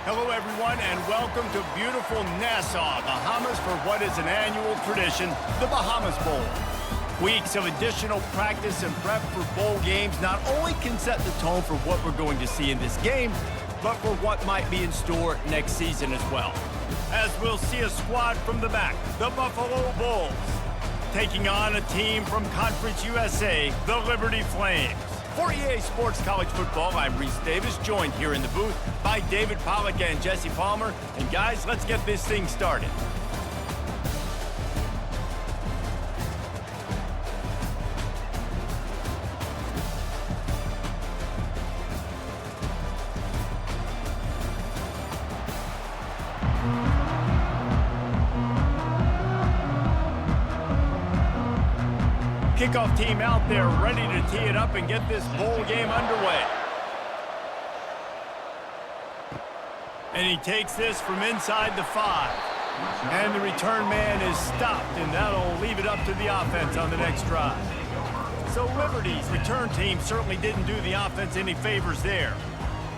Hello, everyone, and welcome to beautiful Nassau, Bahamas, for what is an annual tradition, the Bahamas Bowl. Weeks of additional practice and prep for bowl games not only can set the tone for what we're going to see in this game, but for what might be in store next season as well. As we'll see a squad from the back, the Buffalo Bulls, taking on a team from Conference USA, the Liberty Flames. For EA Sports College Football, I'm Reese Davis, joined here in the booth by David Pollack and Jesse Palmer. And guys, let's get this thing started. Kickoff team out there ready to tee it up and get this bowl game underway. And he takes this from inside the 5. And the return man is stopped, and that'll leave it up to the offense on the next drive. So Liberty's return team certainly didn't do the offense any favors there.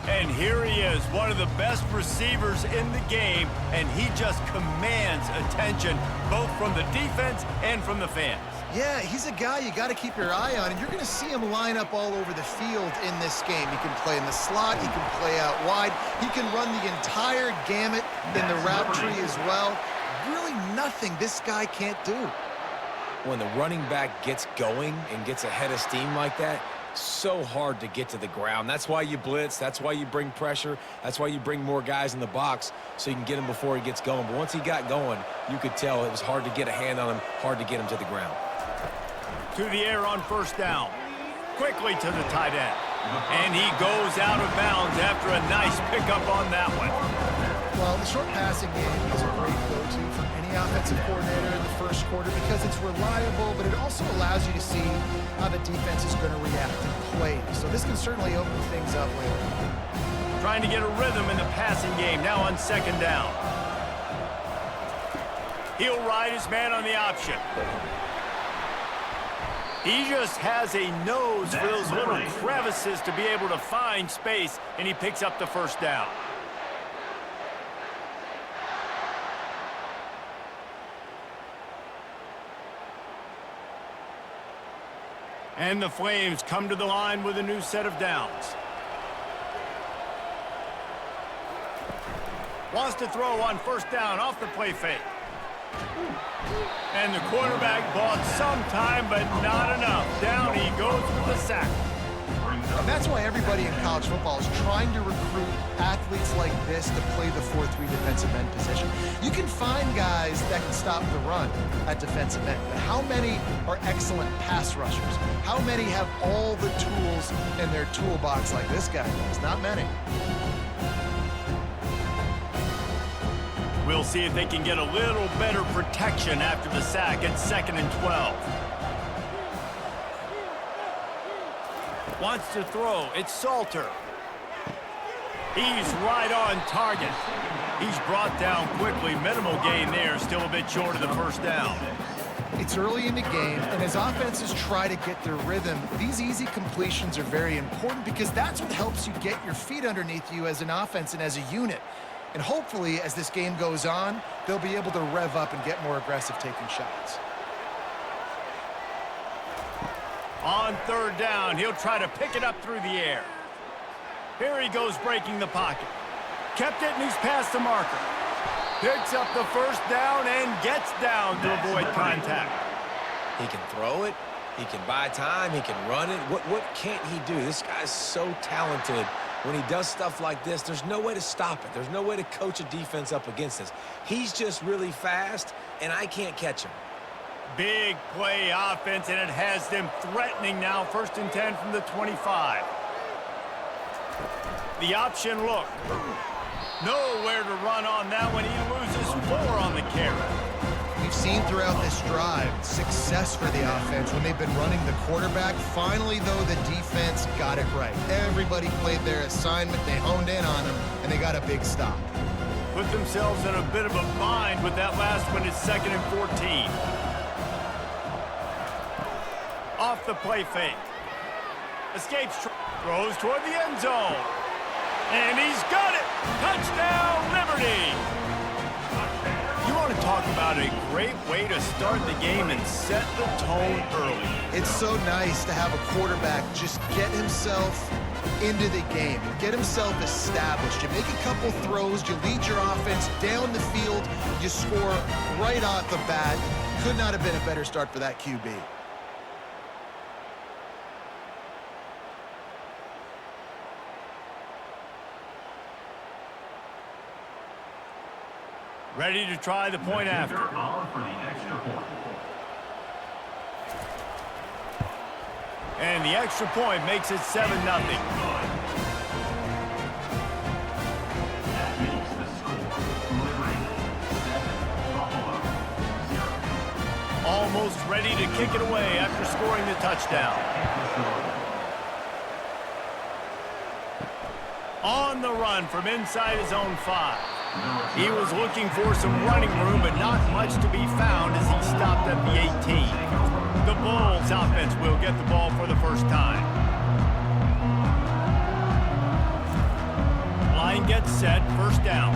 And here he is, one of the best receivers in the game, and he just commands attention both from the defense and from the fans. Yeah, he's a guy you got to keep your eye on, and you're going to see him line up all over the field in this game. He can play in the slot, he can play out wide, he can run the entire gamut in the route tree as well. Really nothing this guy can't do. When the running back gets going and gets ahead of steam like that, so hard to get to the ground. That's why you blitz, that's why you bring pressure, that's why you bring more guys in the box so you can get him before he gets going. But once he got going, you could tell it was hard to get a hand on him, hard to get him to the ground. To the air on first down. Quickly to the tight end. And he goes out of bounds after a nice pickup on that one. Well, the short passing game is a great go-to for any offensive coordinator in the first quarter because it's reliable, but it also allows you to see how the defense is going to react and play. So this can certainly open things up later. Trying to get a rhythm in the passing game now on second down. He'll ride his man on the option. He just has a nose for those little crevices to be able to find space, and he picks up the first down. And the Flames come to the line with a new set of downs. Wants to throw on first down off the play fake. And the quarterback bought some time, but not enough. Down he goes with the sack. And that's why everybody in college football is trying to recruit athletes like this to play the 4-3 defensive end position. You can find guys that can stop the run at defensive end, but how many are excellent pass rushers? How many have all the tools in their toolbox like this guy does? Not many. We'll see if they can get a little better protection after the sack at 2nd and 12. Wants to throw. It's Salter. He's right on target. He's brought down quickly. Minimal gain there. Still a bit short of the first down. It's early in the game, and as offenses try to get their rhythm, these easy completions are very important because that's what helps you get your feet underneath you as an offense and as a unit. And hopefully, as this game goes on, they'll be able to rev up and get more aggressive taking shots. On third down, he'll try to pick it up through the air. Here he goes breaking the pocket. Kept it, and he's past the marker. Picks up the first down and gets down to avoid contact. He can throw it, he can buy time, he can run it. What can't he do? This guy's so talented. When he does stuff like this, there's no way to stop it. There's no way to coach a defense up against this. He's just really fast, and I can't catch him. Big play offense, and it has them threatening now. 1st and 10 from the 25. The option look. Nowhere to run on that one. He loses 4 on the carry. We've seen throughout this drive success for the offense when they've been running the quarterback. Finally, though, the defense got it right. Everybody played their assignment. They honed in on them, and they got a big stop. Put themselves in a bit of a bind with that last one. It's 2nd and 14. Off the play fake. Escapes, throws toward the end zone. And he's got it! Touchdown, Liberty! You want to talk about a great way to start the game and set the tone early. It's so nice to have a quarterback just get himself into the game, get himself established. You make a couple throws, you lead your offense down the field, you score right off the bat. Could not have been a better start for that QB. Ready to try the point after. And the extra point makes it 7-0. Almost ready to kick it away after scoring the touchdown. On the run from inside his own 5. He was looking for some running room, but not much to be found as he stopped at the 18. The Bulls offense will get the ball for the first time. Line gets set, first down.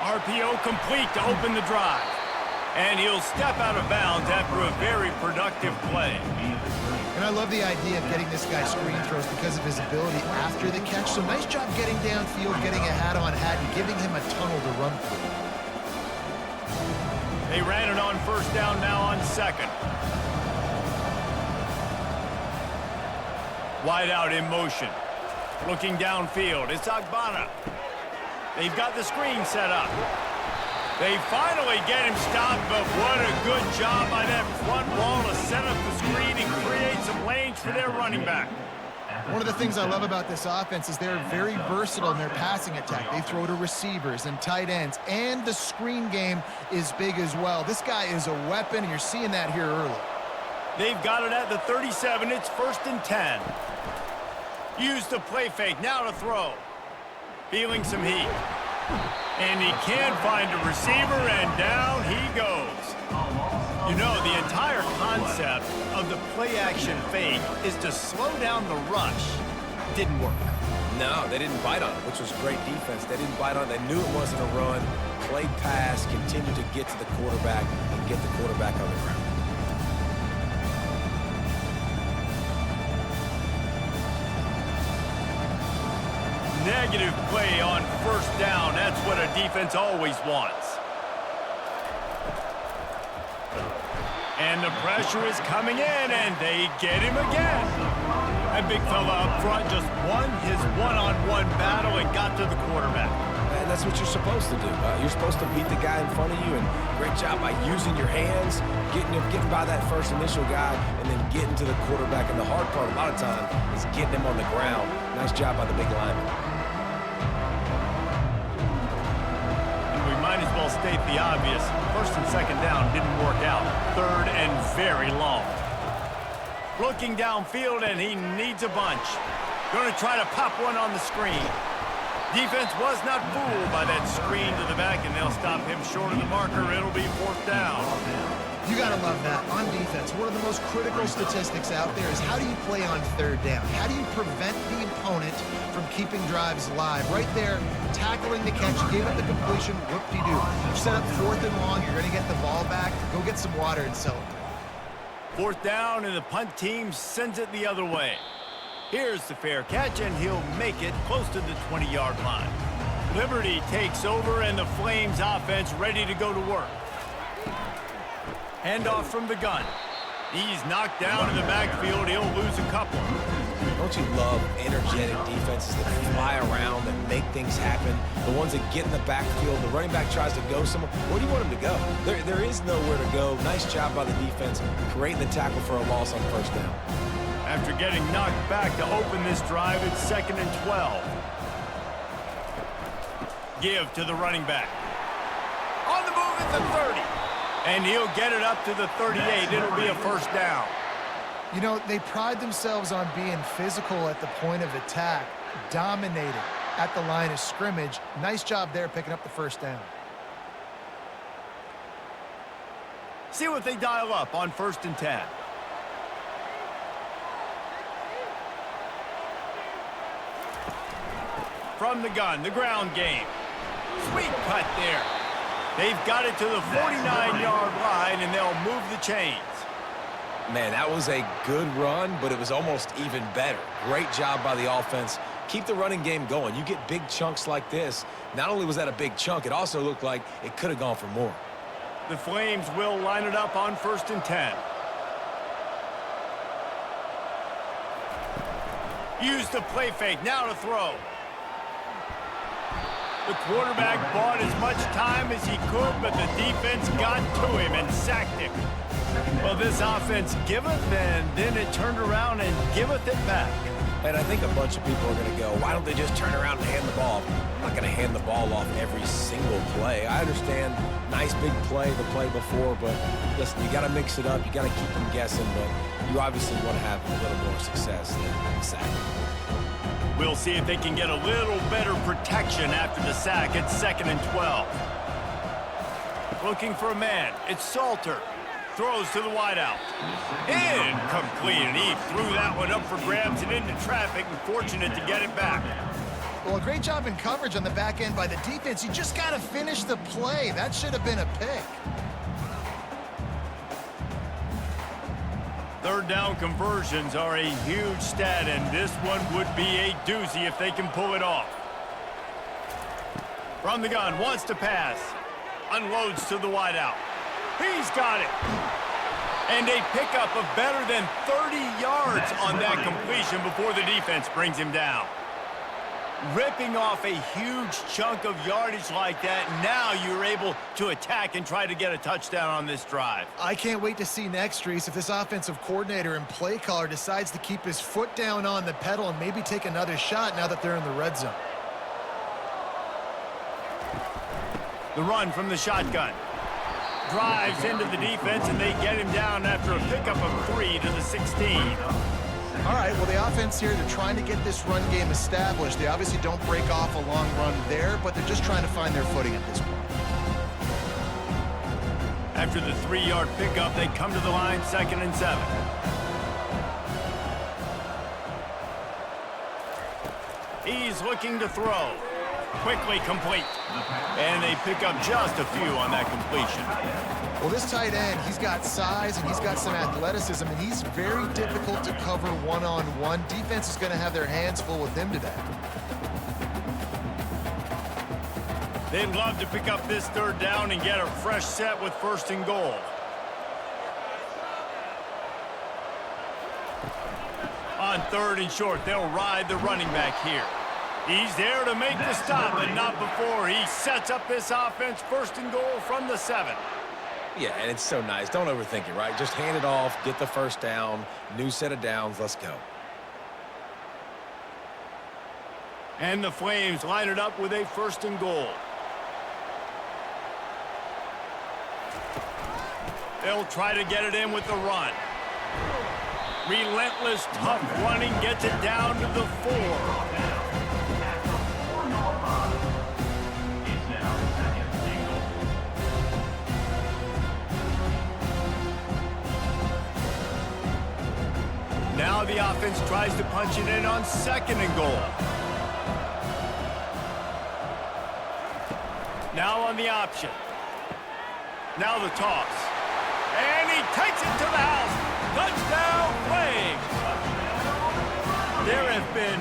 RPO complete to open the drive. And he'll step out of bounds after a very productive play. And I love the idea of getting this guy screen throws because of his ability after the catch. So nice job getting downfield, getting a hat-on hat, and giving him a tunnel to run through. They ran it on first down, now on second. Wide out in motion. Looking downfield, it's Agbana. They've got the screen set up. They finally get him stopped, but what a good job by that front wall to set up the screen and create some lanes for their running back. One of the things I love about this offense is they're very versatile in their passing attack. They throw to receivers and tight ends, and the screen game is big as well. This guy is a weapon, and you're seeing that here early. They've got it at the 37. It's 1st and 10. Use the play fake, now to throw. Feeling some heat. And he can't find a receiver, and down he goes. You know, the entire concept of the play-action fake is to slow down the rush. Didn't work. No, they didn't bite on it, which was great defense. They didn't bite on it. They knew it wasn't a run. Played pass, continued to get to the quarterback and get the quarterback on the ground. Negative play on first down. That's what a defense always wants. And the pressure is coming in, and they get him again. That big fella up front just won his one-on-one battle and got to the quarterback. And that's what you're supposed to do. You're supposed to beat the guy in front of you, and great job by using your hands, getting by that first initial guy, and then getting to the quarterback. And the hard part a lot of time is getting him on the ground. Nice job by the big lineman. Might as well state the obvious. First and second down didn't work out. Third and very long. Looking downfield, and he needs a bunch. Going to try to pop one on the screen. Defense was not fooled by that screen to the back, and they'll stop him short of the marker. It'll be 4th down. You got to love that. On defense, one of the most critical statistics out there is how do you play on 3rd down? How do you prevent the opponent from keeping drives alive? Right there, tackling the catch, gave it the completion, whoop-de-doo. You set up 4th and long, you're going to get the ball back, go get some water and celebrate. 4th down, and the punt team sends it the other way. Here's the fair catch, and he'll make it close to the 20-yard line. Liberty takes over, and the Flames offense ready to go to work. Handoff from the gun. He's knocked down in the backfield. He'll lose a couple. Don't you love energetic defenses that fly around and make things happen? The ones that get in the backfield, the running back tries to go somewhere. Where do you want him to go? There is nowhere to go. Nice job by the defense, creating the tackle for a loss on first down. After getting knocked back to open this drive, it's 2nd and 12. Give to the running back. On the move at the 30. And he'll get it up to the 38. It'll be a first down. You know, they pride themselves on being physical at the point of attack, dominating at the line of scrimmage. Nice job there picking up the first down. See what they dial up on 1st and 10. from the gun, the ground game. Sweet cut there. They've got it to the 49-yard line, and they'll move the chains. Man, that was a good run, but it was almost even better. Great job by the offense. Keep the running game going. You get big chunks like this. Not only was that a big chunk, it also looked like it could have gone for more. The Flames will line it up on 1st and 10. Use the play fake, now to throw. The quarterback bought as much time as he could, but the defense got to him and sacked him. Well, this offense giveth, and then it turned around and giveth it back. And I think a bunch of people are going to go, why don't they just turn around and hand the ball? I'm not going to hand the ball off every single play. I understand, nice big play the play before, but listen, you got to mix it up. You got to keep them guessing, but you obviously want to have a little more success than sacking. We'll see if they can get a little better protection after the sack. It's 2nd and 12. Looking for a man. It's Salter. Throws to the wideout. Incomplete, and he threw that one up for grabs and into traffic, and fortunate to get it back. Well, a great job in coverage on the back end by the defense. You just got to finish the play. That should have been a pick. 3rd down conversions are a huge stat, and this one would be a doozy if they can pull it off. From the gun, wants to pass. Unloads to the wideout. He's got it. And a pickup of better than 30 yards on that completion before the defense brings him down. Ripping off a huge chunk of yardage like that, now you're able to attack and try to get a touchdown on this drive. I can't wait to see next, Reese, if this offensive coordinator and play caller decides to keep his foot down on the pedal and maybe take another shot now that they're in the red zone. The run from the shotgun. Drives into the defense, and they get him down after a pickup of 3 to the 16. All right, well, the offense here, they're trying to get this run game established. They obviously don't break off a long run there, but they're just trying to find their footing at this point. After the 3-yard pickup, they come to the line, 2nd and 7. He's looking to throw. Quickly complete. And they pick up just a few on that completion. Well, this tight end, he's got size and he's got some athleticism, and he's very difficult to cover one-on-one. Defense is going to have their hands full with him today. They'd love to pick up this 3rd down and get a fresh set with 1st and goal. On 3rd and short, they'll ride the running back here. He's there to make the stop, but not before he sets up this offense. 1st and goal from the 7. Yeah, and it's so nice. Don't overthink it, right? Just hand it off, get the 1st down, new set of downs, let's go. And the Flames line it up with a 1st and goal. They'll try to get it in with the run. Relentless, tough running gets it down to the 4. Now the offense tries to punch it in on 2nd and goal. Now on the option. Now the toss. And he takes it to the house. Touchdown, Flames! There have been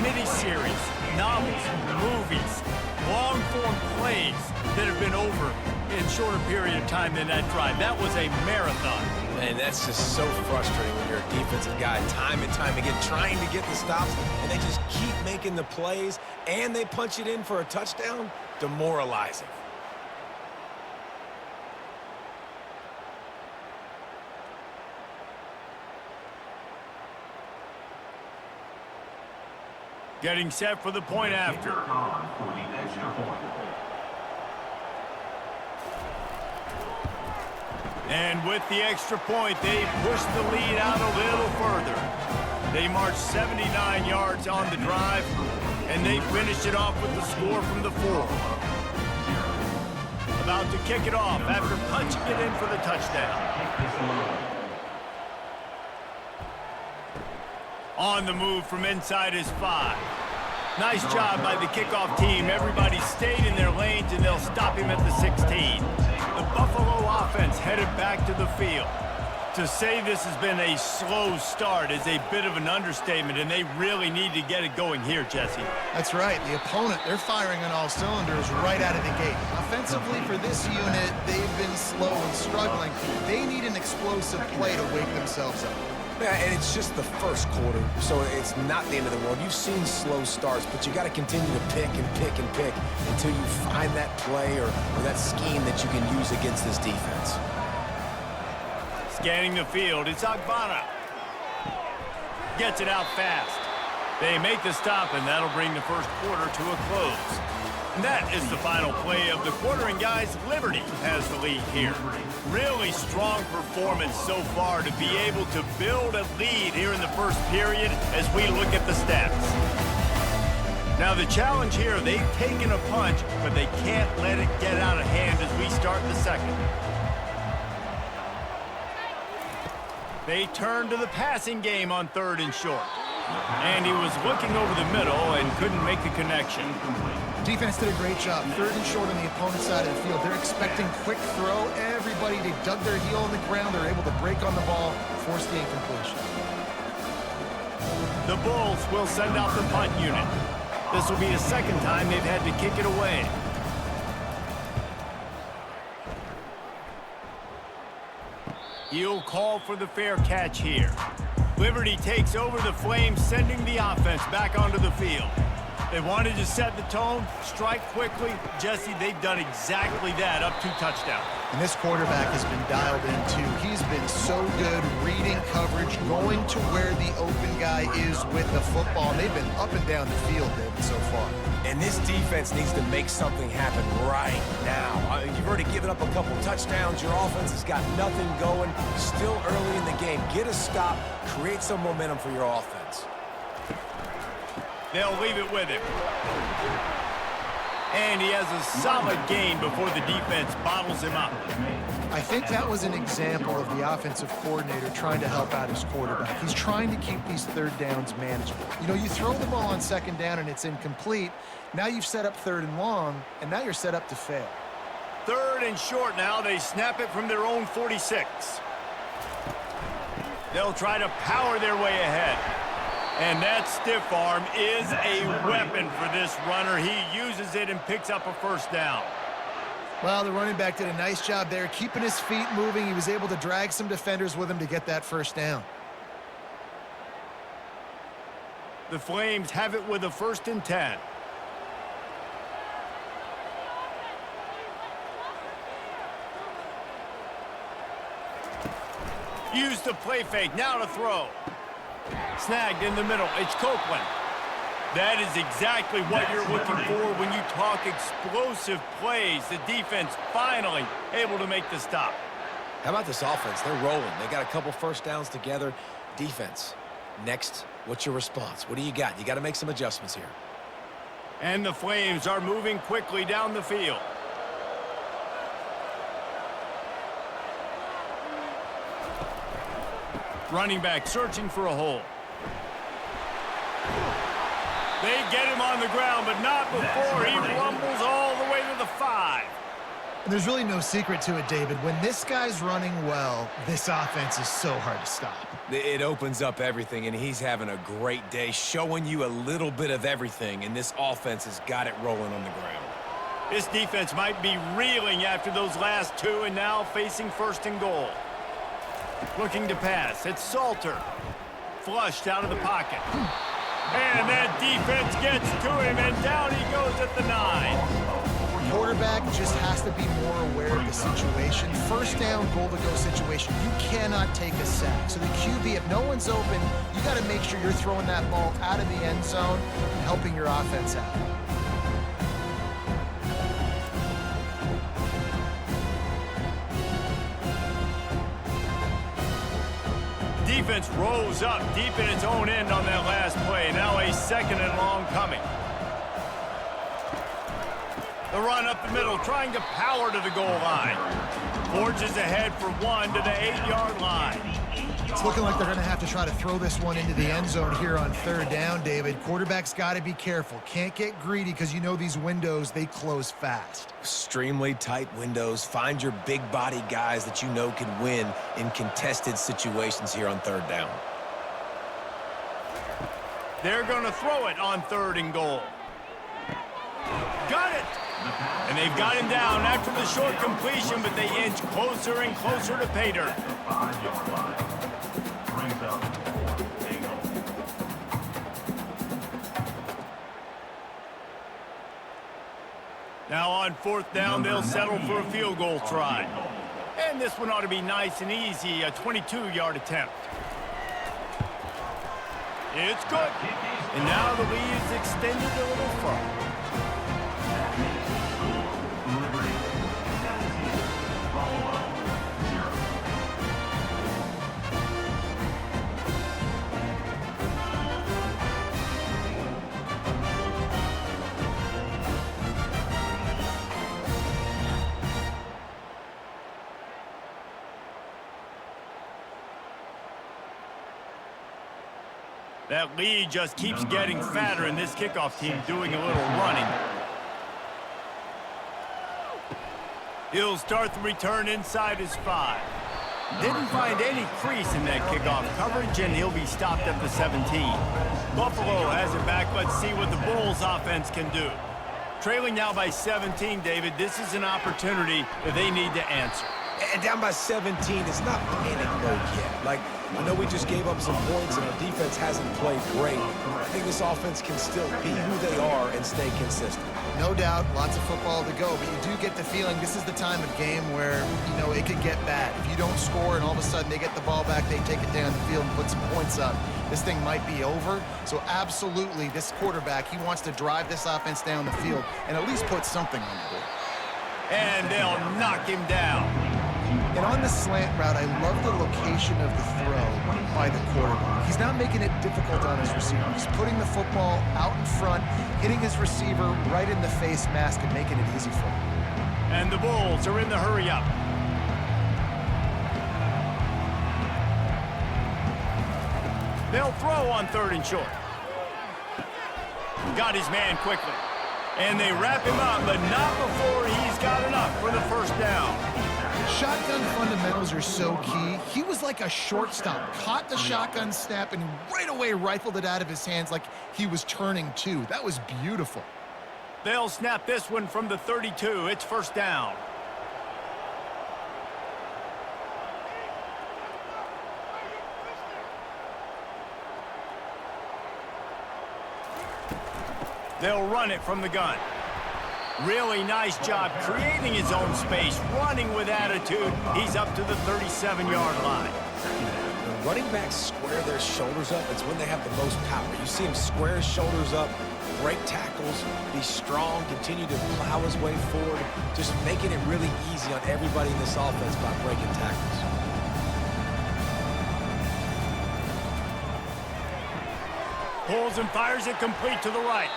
miniseries, novels, movies, long-form plays that have been over in shorter period of time than that drive. That was a marathon. And that's just so frustrating when you're a defensive guy time and time again trying to get the stops, and they just keep making the plays, and they punch it in for a touchdown. Demoralizing. Getting set for the point after. And with the extra point, they push the lead out a little further. They march 79 yards on the drive, and they finish it off with the score from the 4. About to kick it off after punching it in for the touchdown. On the move from inside his 5. Nice job by the kickoff team. Everybody stayed in their lanes, and they'll stop him at the 16. The Buffalo offense headed back to the field. To say this has been a slow start is a bit of an understatement, and they really need to get it going here, Jesse. That's right. The opponent, they're firing on all cylinders right out of the gate. Offensively, for this unit, they've been slow and struggling. They need an explosive play to wake themselves up. Yeah, and it's just the first quarter, so it's not the end of the world. You've seen slow starts, but you got to continue to pick and pick and pick until you find that play or that scheme that you can use against this defense. Scanning the field, it's Agbana. Gets it out fast. They make the stop, and that'll bring the first quarter to a close. And that is the final play of the quarter, and guys, Liberty has the lead here. Really strong performance so far to be able to build a lead here in the first period as we look at the stats. Now the challenge here, they've taken a punch, but they can't let it get out of hand as we start the second. They turn to the passing game on 3rd and short. And he was looking over the middle and couldn't make the connection. Defense did a great job. 3rd and short on the opponent's side of the field. They're expecting quick throw. Everybody, they dug their heel on the ground. They're able to break on the ball, force the incompletion. The Bulls will send out the punt unit. This will be the second time they've had to kick it away. He'll call for the fair catch here. Liberty takes over the Flames, sending the offense back onto the field. They wanted to set the tone, strike quickly. Jesse, they've done exactly that, up 2 touchdowns. And this quarterback has been dialed in, too. He's been so good reading coverage, going to where the open guy is with the football. And they've been up and down the field, David, so far. And this defense needs to make something happen right now. You've already given up a couple touchdowns. Your offense has got nothing going. Still early in the game. Get a stop. Create some momentum for your offense. They'll leave it with him. And he has a solid gain before the defense bottles him up. I think that was an example of the offensive coordinator trying to help out his quarterback. He's trying to keep these 3rd downs manageable. You know, you throw the ball on 2nd down and it's incomplete. Now you've set up 3rd and long, and now you're set up to fail. 3rd and short now. They snap it from their own 46. They'll try to power their way ahead. And that stiff arm is a weapon for this runner. He uses it and picks up a 1st down. Well, the running back did a nice job there, keeping his feet moving. He was able to drag some defenders with him to get that 1st down. The Flames have it with a 1st and 10. Use the play fake, now to throw. Snagged in the middle, it's Copeland. That is exactly what you're looking for when you talk explosive plays. The defense finally able to make the stop. How about this offense? They're rolling. They got a couple 1st downs together. Defense, next, what's your response? What do you got? You got to make some adjustments here. And the Flames are moving quickly down the field. Running back searching for a hole. They get him on the ground, but not before he rumbles all the way to the 5. And there's really no secret to it, David. When this guy's running well, this offense is so hard to stop. It opens up everything, and he's having a great day, showing you a little bit of everything, and this offense has got it rolling on the ground. This defense might be reeling after those last 2, and now facing 1st and goal. Looking to pass, it's Salter. Flushed out of the pocket. And that defense gets to him, and down he goes at the 9. Quarterback just has to be more aware of the situation. 1st down, goal-to-go situation. You cannot take a sack. So the QB, if no one's open, you got to make sure you're throwing that ball out of the end zone and helping your offense out. Defense rose up deep in its own end on that last play. Now a 2nd and long coming. The run up the middle, trying to power to the goal line. Forges ahead for 1 to the 8-yard line. It's looking like they're going to have to try to throw this one into the end zone here on third down, David. Quarterback's got to be careful. Can't get greedy because you know these windows, they close fast. Extremely tight windows. Find your big body guys that you know can win in contested situations here on third down. They're going to throw it on 3rd and goal. Got it! And they've got him down after the short completion, but they inch closer and closer to pay dirt. Now on 4th down, they'll settle for a field goal try. And this one ought to be nice and easy, a 22-yard attempt. It's good. And now the lead is extended a little further. That lead just keeps getting fatter, and this kickoff team doing a little running. He'll start the return inside his 5. Didn't find any crease in that kickoff coverage, and he'll be stopped at the 17. Buffalo has it back. Let's see what the Bulls offense can do. Trailing now by 17, David. This is an opportunity that they need to answer. And down by 17, it's not panic mode yet. Like, I know we just gave up some points and our defense hasn't played great. I think this offense can still be who they are and stay consistent. No doubt, lots of football to go, but you do get the feeling this is the time of game where, you know, it could get bad. If you don't score and all of a sudden they get the ball back, they take it down the field and put some points up, this thing might be over. So absolutely, this quarterback, he wants to drive this offense down the field and at least put something on the board. And they'll knock him down. And on the slant route, I love the location of the throw by the quarterback. He's not making it difficult on his receiver. He's putting the football out in front, hitting his receiver right in the face mask and making it easy for him. And the Bulls are in the hurry up. They'll throw on 3rd and short. Got his man quickly. And they wrap him up, but not before he's got enough for the first down. Shotgun fundamentals are so key. He was like a shortstop, caught the shotgun snap, and right away rifled it out of his hands like he was turning two. That was beautiful. They'll snap this one from the 32. It's 1st down. They'll run it from the gun. Really nice job creating his own space, running with attitude. He's up to the 37-yard line. When running backs square their shoulders up, it's when they have the most power. You see him square his shoulders up, break tackles, be strong, continue to plow his way forward, just making it really easy on everybody in this offense by breaking tackles. Pulls and fires it complete to the right.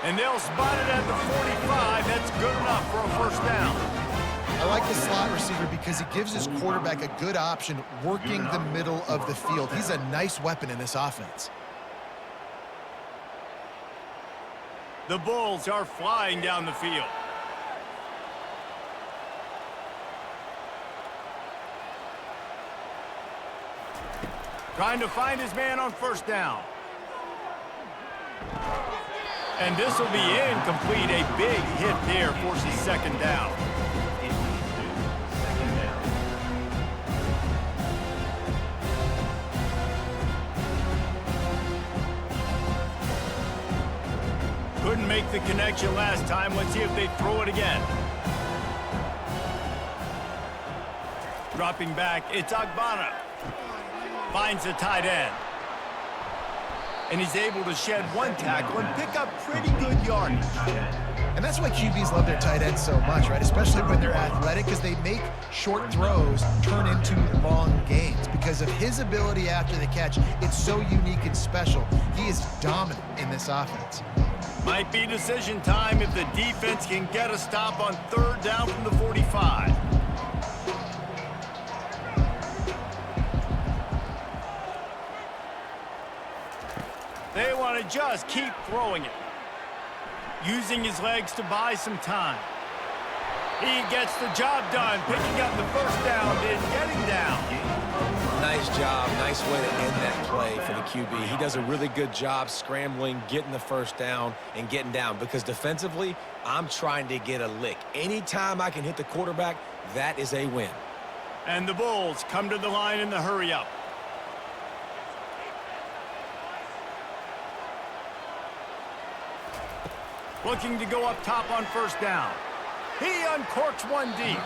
And they'll spot it at the 45. That's good enough for a 1st down. I like the slot receiver because he gives his quarterback a good option working the middle of the field. He's a nice weapon in this offense. The Bulls are flying down the field. Trying to find his man on 1st down. And this will be incomplete. A big hit there forces 2nd down. Couldn't make the connection last time. Let's see if they throw it again. Dropping back, it's Agbana. Finds the tight end. And he's able to shed one tackle and pick up pretty good yardage. And that's why QBs love their tight ends so much, right? Especially when they're athletic, because they make short throws turn into long gains. Because of his ability after the catch, it's so unique and special. He is dominant in this offense. Might be decision time if the defense can get a stop on 3rd down from the 45. just keep throwing it. Using his legs to buy some time. He gets the job done, picking up the first down and getting down. Nice job. Nice way to end that play for the QB. He does a really good job scrambling, getting the first down, and getting down. Because defensively, I'm trying to get a lick. Anytime I can hit the quarterback, that is a win. And the Bulls come to the line in the hurry-up. Looking to go up top on first down. He uncorks one deep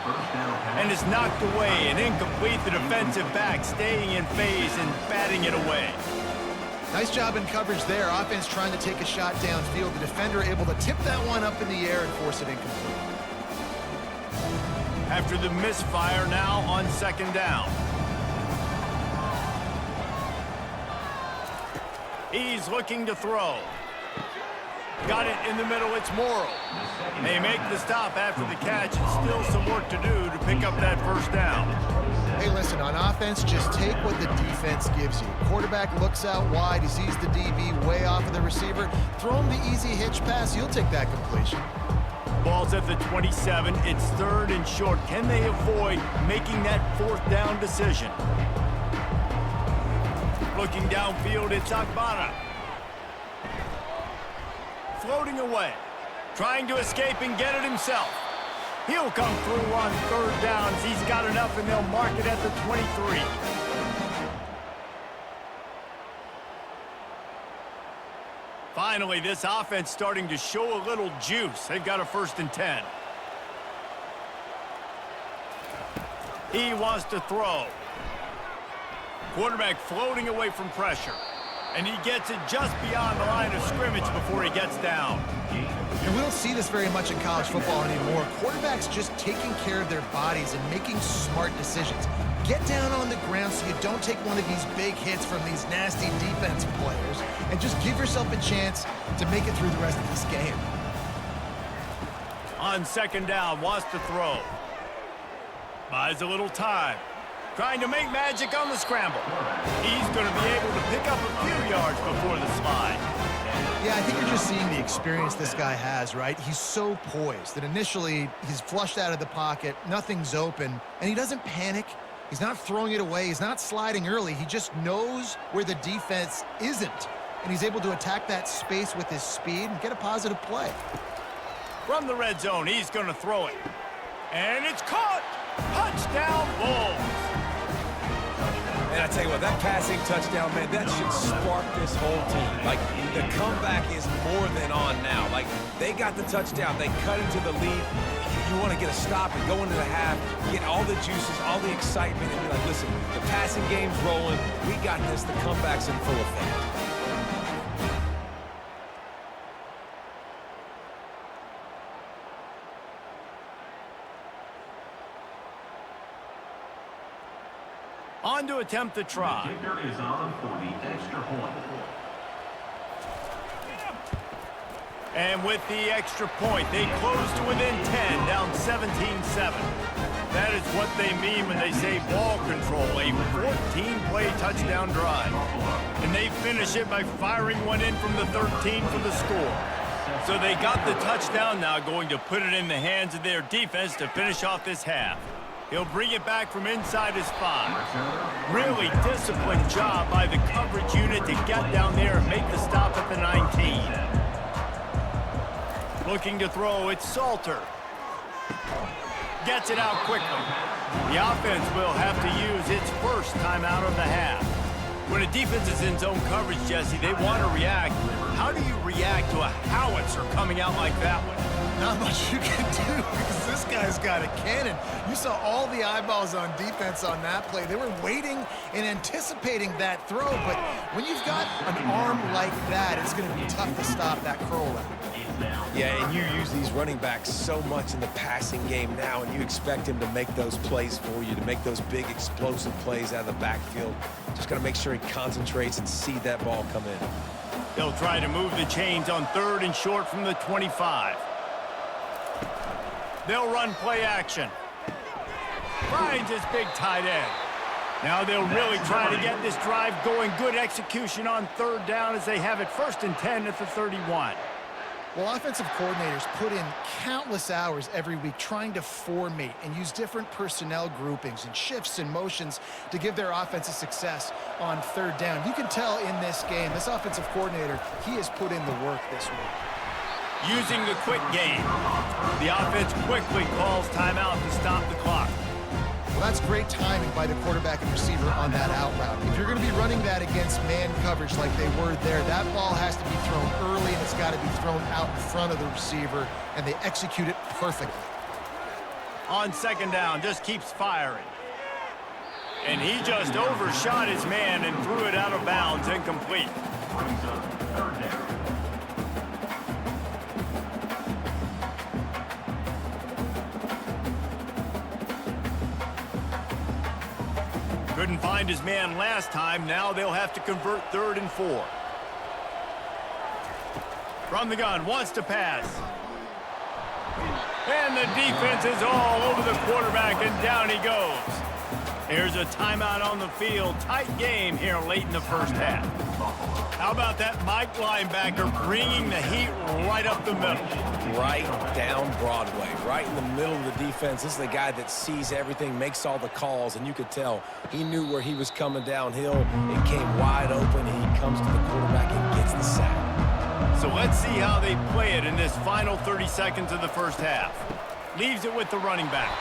and is knocked away and incomplete. The defensive back staying in phase and batting it away. Nice job in coverage there. Offense trying to take a shot downfield. The defender able to tip that one up in the air and force it incomplete. After the misfire, now on second down. He's looking to throw. Got it in the middle, it's Morrow. They make the stop after the catch, and still some work to do to pick up that first down. Hey, listen, on offense, just take what the defense gives you. Quarterback looks out wide, he sees the DB way off of the receiver. Throw him the easy hitch pass, you'll take that completion. Ball's at the 27, it's third and short. Can they avoid making that fourth down decision? Looking downfield, it's Agbara. Floating away, trying to escape and get it himself. He'll come through on third downs. He's got enough, and they'll mark it at the 23. Finally, this offense starting to show a little juice. They've got a 1st and 10. He wants to throw. Quarterback floating away from pressure. And he gets it just beyond the line of scrimmage before he gets down. And we don't see this very much in college football anymore. Quarterbacks just taking care of their bodies and making smart decisions. Get down on the ground so you don't take one of these big hits from these nasty defense players, and just give yourself a chance to make it through the rest of this game. On second down, wants to throw. Buys a little time. Trying to make magic on the scramble. He's going to be able to pick up a few yards before the slide. Yeah, I think you're just seeing the experience this guy has, right? He's so poised that initially he's flushed out of the pocket, nothing's open, and he doesn't panic. He's not throwing it away. He's not sliding early. He just knows where the defense isn't, and he's able to attack that space with his speed and get a positive play. From the red zone, he's going to throw it. And it's caught! Touchdown, Bulls! And I tell you what, that passing touchdown, man, that should spark this whole team. Like, the comeback is more than on now. Like, they got the touchdown. They cut into the lead. You want to get a stop and go into the half, get all the juices, all the excitement, and be like, listen, the passing game's rolling. We got this. The comeback's in full effect. On to attempt the try. The kicker is on for the extra point. And with the extra point, they close to within 10, down 17-7. That is what they mean when they say ball control, a 14-play touchdown drive. And they finish it by firing one in from the 13 for the score. So they got the touchdown, now going to put it in the hands of their defense to finish off this half. He'll bring it back from inside his 5. Really disciplined job by the coverage unit to get down there and make the stop at the 19. Looking to throw, it's Salter. Gets it out quickly. The offense will have to use its first timeout of the half. When a defense is in zone coverage, Jesse, they want to react. How do you react to a howitzer coming out like that one? Not much you can do because this guy's got a cannon. You saw all the eyeballs on defense on that play. They were waiting and anticipating that throw, but when you've got an arm like that, it's going to be tough to stop that curl route. Yeah, and you use these running backs so much in the passing game now, and you expect him to make those plays for you, to make those big explosive plays out of the backfield. Just got to make sure he concentrates and see that ball come in. They'll try to move the chains on 3rd and short from the 25. They'll run play action. Finds his big tight end. Now they'll really try to get this drive going. Good execution on third down as they have it 1st and 10 at the 31. Well, offensive coordinators put in countless hours every week trying to formate and use different personnel groupings and shifts and motions to give their offensive success on third down. You can tell in this game, this offensive coordinator, he has put in the work this week. Using the quick game, the offense quickly calls timeout to stop the clock. Well, that's great timing by the quarterback and receiver on that out route. If you're going to be running that against man coverage like they were there, that ball has to be thrown early, and it's got to be thrown out in front of the receiver, and they execute it perfectly. On 2nd down, just keeps firing. And he just overshot his man and threw it out of bounds, incomplete. Brings up 3rd down. Couldn't find his man last time. Now they'll have to convert 3rd and 4. From the gun, wants to pass. And the defense is all over the quarterback, and down he goes. Here's a timeout on the field. Tight game here late in the 1st half. How about that Mike linebacker bringing the heat right up the middle? Right down Broadway, right in the middle of the defense. This is the guy that sees everything, makes all the calls, and you could tell he knew where he was coming downhill. It came wide open, and he comes to the quarterback and gets the sack. So let's see how they play it in this final 30 seconds of the 1st half. Leaves it with the running back.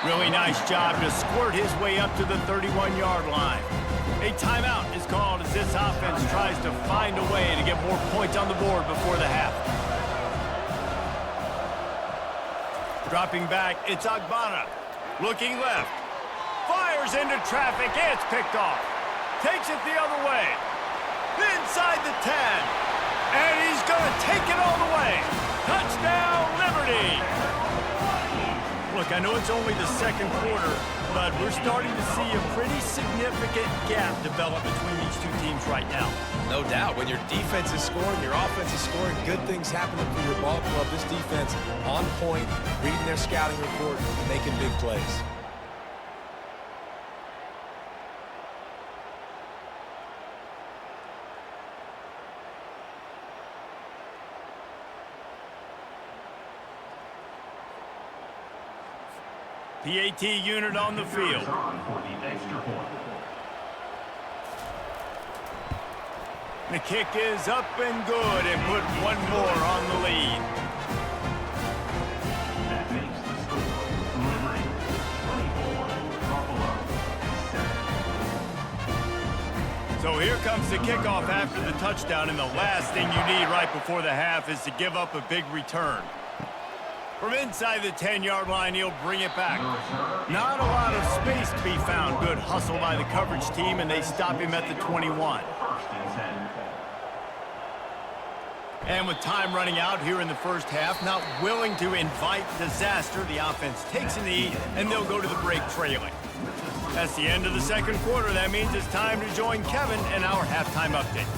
Really nice job to squirt his way up to the 31-yard line. A timeout is called as this offense tries to find a way to get more points on the board before the half. Dropping back, it's Agbana. Looking left. Fires into traffic. It's picked off. Takes it the other way. Inside the 10. And he's going to take it all the way. Touchdown, Liberty. Look, I know it's only the 2nd quarter, but we're starting to see a pretty significant gap develop between these two teams right now. No doubt. When your defense is scoring, your offense is scoring, good things happening for your ball club. This defense on point, reading their scouting report, making big plays. PAT unit on the field. For the extra point. The kick is up and good and put one more on the lead. That makes the score Liberty 24, Buffalo 7. So here comes the kickoff after the touchdown, and the last thing you need right before the half is to give up a big return. From inside the 10-yard line, he'll bring it back. Not a lot of space to be found. Good hustle by the coverage team, and they stop him at the 21. 1st and 10. And with time running out here in the 1st half, not willing to invite disaster, the offense takes a knee, and they'll go to the break trailing. That's the end of the 2nd quarter. That means it's time to join Kevin in our halftime update.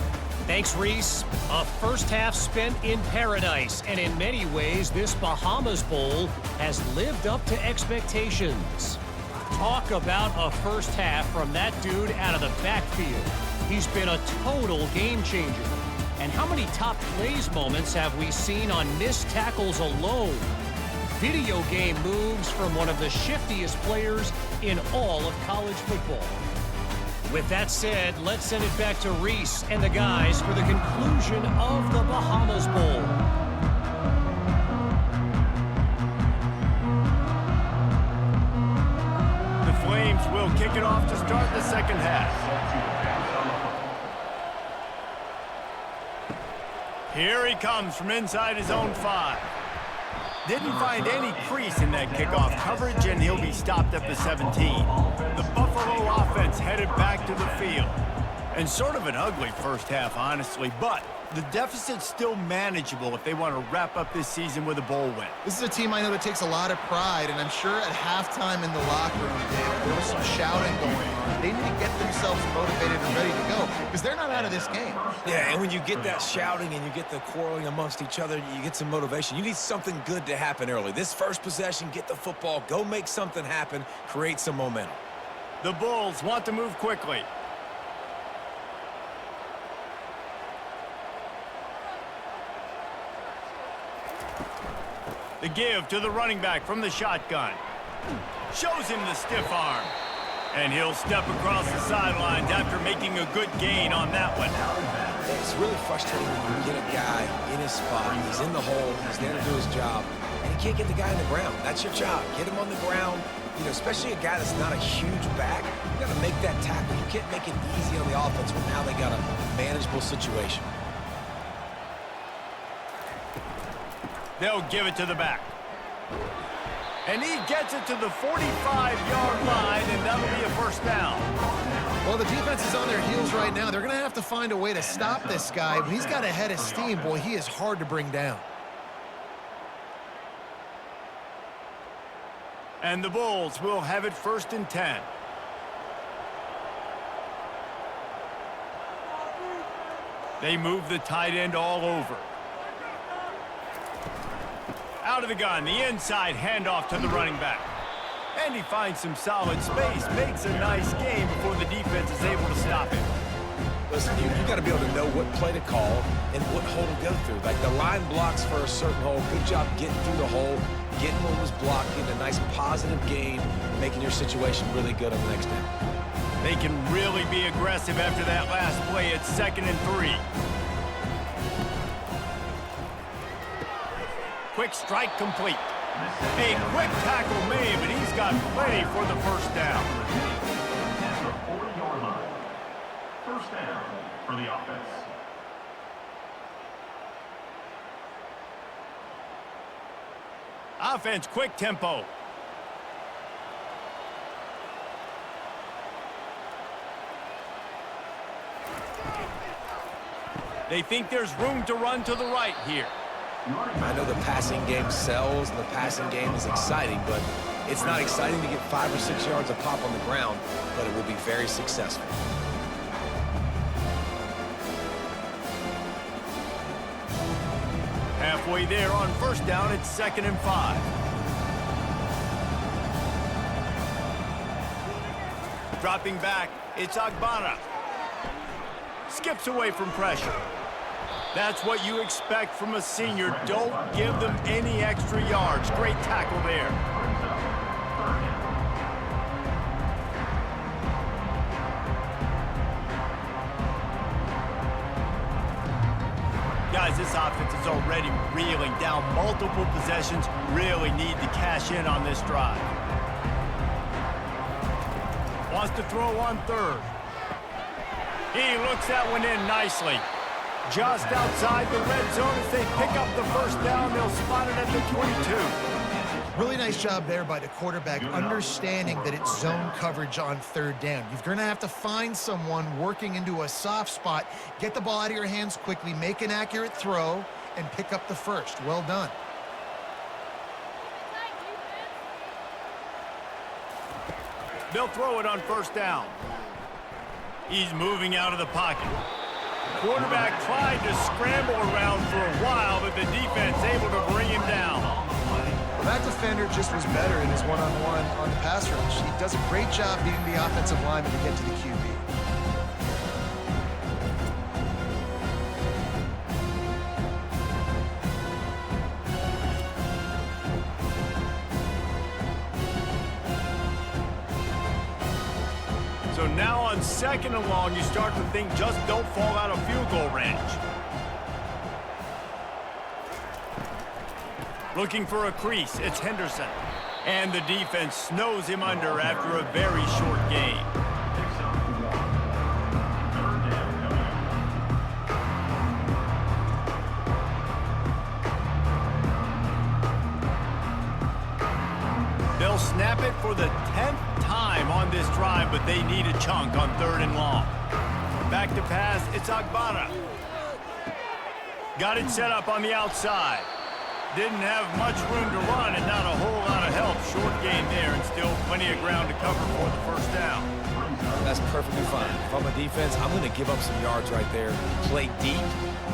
Thanks, Reese. A 1st half spent in paradise, and in many ways, this Bahamas Bowl has lived up to expectations. Talk about a 1st half from that dude out of the backfield. He's been a total game changer. And how many top plays moments have we seen on missed tackles alone? Video game moves from one of the shiftiest players in all of college football. With that said, let's send it back to Reese and the guys for the conclusion of the Bahamas Bowl. The Flames will kick it off to start the 2nd half. Here he comes from inside his own 5. Didn't find any crease in that kickoff coverage, and he'll be stopped at the 17. The Buffalo offense headed back to the field. And sort of an ugly 1st half, honestly, but the deficit's still manageable if they want to wrap up this season with a bowl win. This is a team I know that takes a lot of pride, and I'm sure at halftime in the locker room, Dave, there was some shouting going on. They need to get themselves motivated and ready to go, because they're not out of this game. Yeah, and when you get that shouting and you get the quarreling amongst each other, you get some motivation. You need something good to happen early. This first possession, get the football, go make something happen, create some momentum. The Bulls want to move quickly. The give to the running back from the shotgun. Shows him the stiff arm. And he'll step across the sidelines after making a good gain on that one. It's really frustrating when you get a guy in his spot. He's in the hole. He's there to do his job. And you can't get the guy on the ground. That's your job. Get him on the ground. You know, especially a guy that's not a huge back. You got to make that tackle. You can't make it easy on the offense when now they got a manageable situation. They'll give it to the back. And he gets it to the 45-yard line, and that'll be a first down. Well, the defense is on their heels right now. They're going to have to find a way to stop this guy. But he's got a head of steam. Boy, he is hard to bring down. And the Bulls will have it 1st and 10. They move the tight end all over. Out of the gun, the inside handoff to the running back. And he finds some solid space, makes a nice game before the defense is able to stop him. Listen, you got to be able to know what play to call and what hole to go through. Like the line blocks for a certain hole. Good job getting through the hole, getting what was blocked, getting a nice positive gain, making your situation really good on the next down. They can really be aggressive after that last play. It's 2nd and 3. Quick strike complete. A quick tackle made, but he's got plenty for the first down. At the 40-yard line. First down for the offense. Offense, quick tempo. They think there's room to run to the right here. I know the passing game sells and the passing game is exciting, but it's not exciting to get 5 or 6 yards of pop on the ground, but it will be very successful. Halfway there on first down, it's 2nd and 5. Dropping back, it's Agbana. Skips away from pressure. That's what you expect from a senior. Don't give them any extra yards. Great tackle there. Guys, this offense is already reeling down multiple possessions. Really need to cash in on this drive. Wants to throw on 3rd. He looks that one in nicely. Just outside the red zone as they pick up the first down. They'll spot it at the 22. Really nice job there by the quarterback, understanding that it's zone coverage on 3rd down. You're going to have to find someone working into a soft spot, get the ball out of your hands quickly, make an accurate throw, and pick up the first. Well done. They'll throw it on first down. He's moving out of the pocket. Quarterback tried to scramble around for a while, but the defense able to bring him down. Well, that defender just was better in his one-on-one on the pass rush. He does a great job beating the offensive lineman to get to the QB. So now on 2nd and long, you start to think just don't fall out of field goal range. Looking for a crease, it's Henderson. And the defense snows him under after a very short gain. They'll snap it for the 10th time on this drive, but they need a chunk on 3rd and long. Back to pass, it's Agbana. Got it set up on the outside. Didn't have much room to run and not a whole lot of help. Short gain there and still plenty of ground to cover for the first down. That's perfectly fine. If I'm a defense, I'm going to give up some yards right there. Play deep,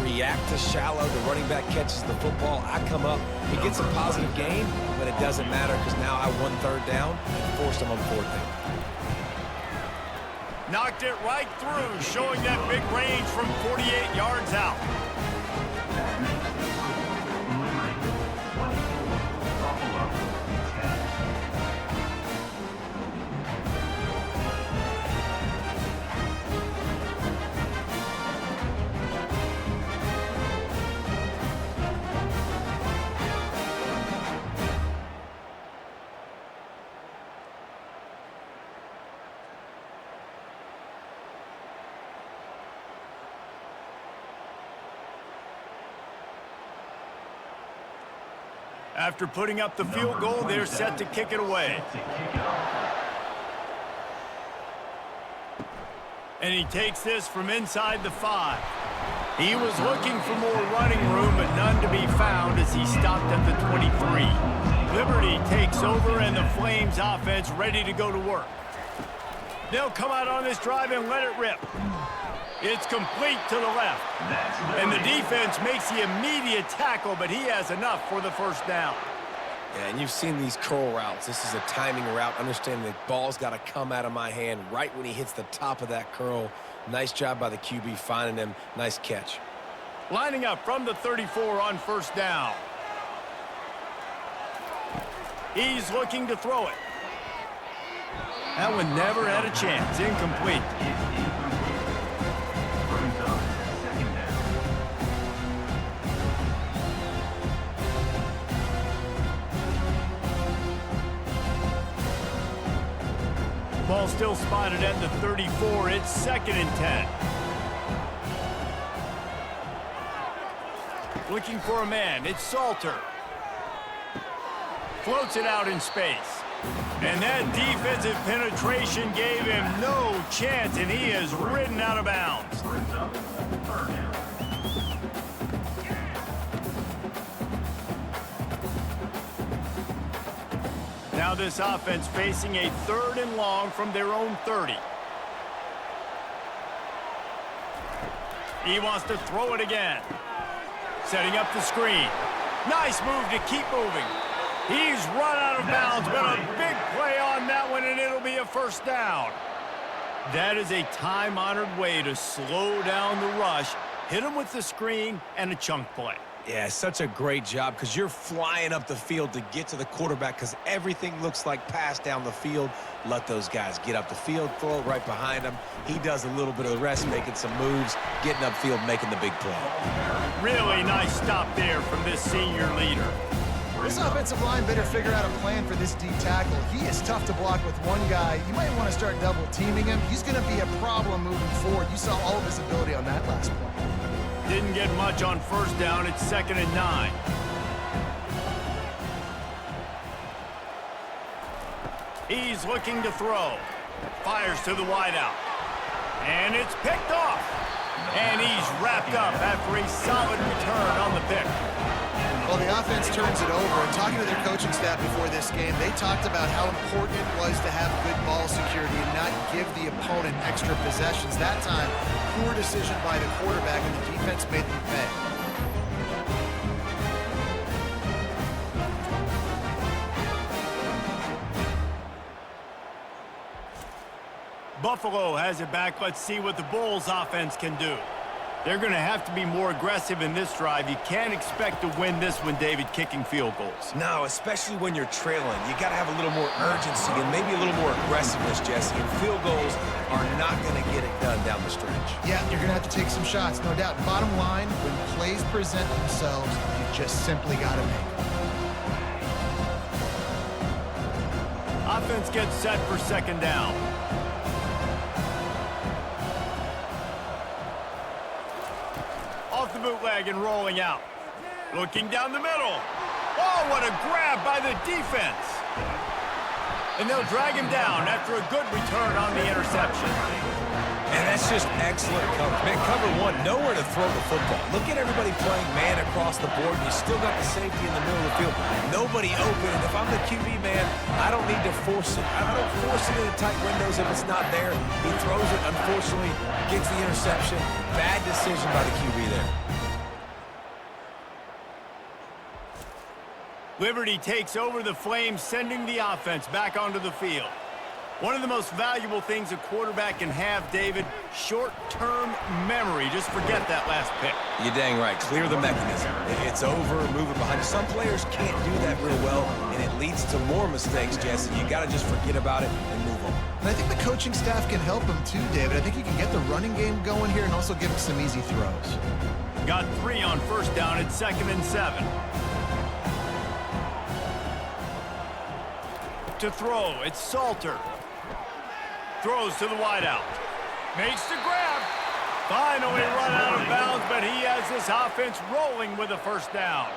react to shallow. The running back catches the football. I come up. He gets a positive gain, but it doesn't matter because now I won 3rd down and forced him on 4th down. Knocked it right through, showing that big range from 48 yards out. After putting up the field goal, they're set to kick it away. And he takes this from inside the 5. He was looking for more running room, but none to be found as he stopped at the 23. Liberty takes over, and the Flames offense ready to go to work. They'll come out on this drive and let it rip. It's complete to the left. And the defense makes the immediate tackle, but he has enough for the first down. Yeah, and you've seen these curl routes. This is a timing route. Understanding the ball's got to come out of my hand right when he hits the top of that curl. Nice job by the QB finding him. Nice catch. Lining up from the 34 on first down. He's looking to throw it. That one never had a chance. Incomplete. Ball still spotted at the 34. It's 2nd and 10. Looking for a man. It's Salter. Floats it out in space. And that defensive penetration gave him no chance, and he is ridden out of bounds. Now this offense facing a 3rd and long from their own 30. He wants to throw it again. Setting up the screen. Nice move to keep moving. He's run out of bounds, but a big play on that one, and it'll be a first down. That is a time-honored way to slow down the rush, hit him with the screen, and a chunk play. Yeah, such a great job because you're flying up the field to get to the quarterback because everything looks like pass down the field. Let those guys get up the field, throw it right behind him. He does a little bit of the rest, making some moves, getting upfield, making the big play. Really nice stop there from this senior leader. This offensive line better figure out a plan for this D tackle. He is tough to block with one guy. You might want to start double teaming him. He's going to be a problem moving forward. You saw all of his ability on that last play. Didn't get much on first down. It's 2nd and 9. He's looking to throw. Fires to the wideout. And it's picked off. And he's wrapped up after a solid return on the pick. Well, the offense turns it over. And talking to their coaching staff before this game, they talked about how important it was to have good ball security and not give the opponent extra possessions. That time, poor decision by the quarterback, and the defense made them pay. Buffalo has it back. Let's see what the Bulls offense can do. They're going to have to be more aggressive in this drive. You can't expect to win this one, David, kicking field goals. No, especially when you're trailing. You got to have a little more urgency and maybe a little more aggressiveness, Jesse. And field goals are not going to get it done down the stretch. Yeah, you're going to have to take some shots, no doubt. Bottom line, when plays present themselves, you just simply got to make them. Offense gets set for 2nd down. Off the bootleg and rolling out. Looking down the middle. Oh, what a grab by the defense. And they'll drag him down after a good return on the interception. And that's just excellent coverage. Man, cover one, nowhere to throw the football. Look at everybody playing man across the board. You still got the safety in the middle of the field. Nobody open. And if I'm the QB, man, I don't need to force it. I don't force it into tight windows if it's not there. He throws it, unfortunately, gets the interception. Bad decision by the QB there. Liberty takes over the Flames, sending the offense back onto the field. One of the most valuable things a quarterback can have, David, short-term memory. Just forget that last pick. You're dang right. Clear the mechanism. It's over, move it behind you. Some players can't do that real well, and it leads to more mistakes, Jesse. You got to just forget about it and move on. And I think the coaching staff can help him too, David. I think he can get the running game going here and also give him some easy throws. Got 3 on first down at 2nd and 7. To throw, it's Salter. Throws to the wideout. Makes the grab. Finally run out of bounds, but he has this offense rolling with a first down.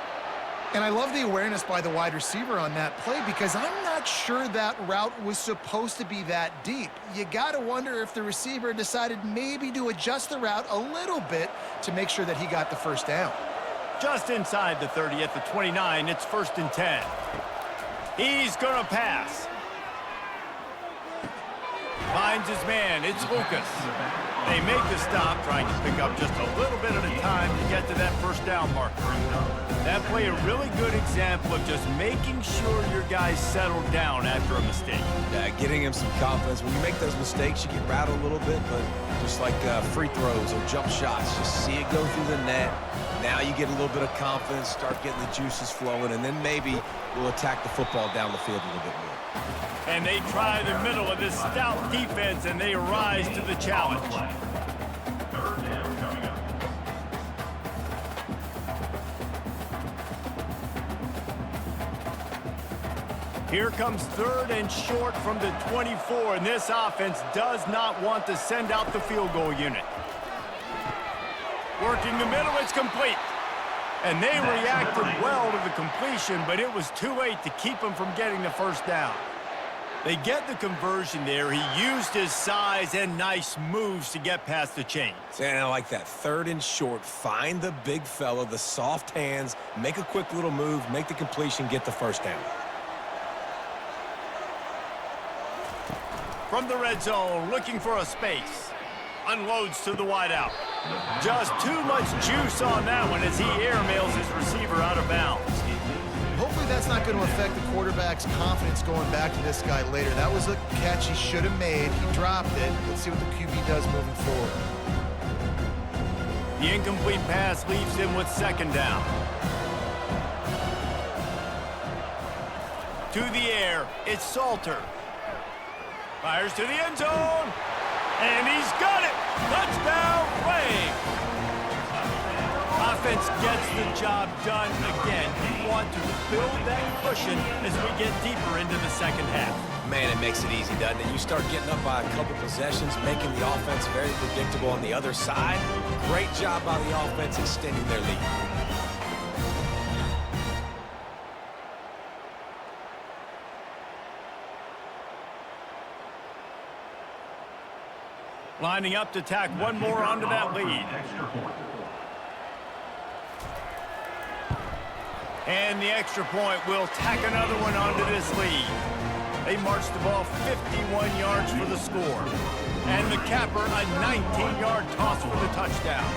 And I love the awareness by the wide receiver on that play because I'm not sure that route was supposed to be that deep. You got to wonder if the receiver decided maybe to adjust the route a little bit to make sure that he got the first down. Just inside the 30 at the 29, it's 1st and 10. He's going to pass. Finds his man. It's Lucas. They make the stop, trying to pick up just a little bit at a time to get to that first down marker. That play a really good example of just making sure your guys settle down after a mistake. Yeah, getting him some confidence. When you make those mistakes, you get rattled a little bit, but just like free throws or jump shots, just see it go through the net. Now you get a little bit of confidence, start getting the juices flowing, and then maybe we'll attack the football down the field a little bit more. And they try the middle of this stout defense, and they rise to the challenge. 3rd down coming up. Here comes 3rd and short from the 24, and this offense does not want to send out the field goal unit. Working the middle, it's complete. And they reacted well to the completion, but it was too late to keep them from getting the first down. They get the conversion there. He used his size and nice moves to get past the chains. And I like that. 3rd and short. Find the big fella, the soft hands, make a quick little move, make the completion, get the first down. From the red zone, looking for a space. Unloads to the wideout. Just too much juice on that one as he airmails his receiver out of bounds. Hopefully that's not going to affect the quarterback's confidence going back to this guy later. That was a catch he should have made. He dropped it. Let's see what the QB does moving forward. The incomplete pass leaves him with 2nd down. To the air, it's Salter. Fires to the end zone. And he's got it! Touchdown, Ray! Offense gets the job done again. You want to build that cushion as we get deeper into the 2nd half. Man, it makes it easy, doesn't it? You start getting up by a couple possessions, making the offense very predictable on the other side. Great job by the offense extending their lead. Lining up to tack one more onto that lead. And the extra point will tack another one onto this lead. They march the ball 51 yards for the score. And the capper, a 19-yard toss for the touchdown.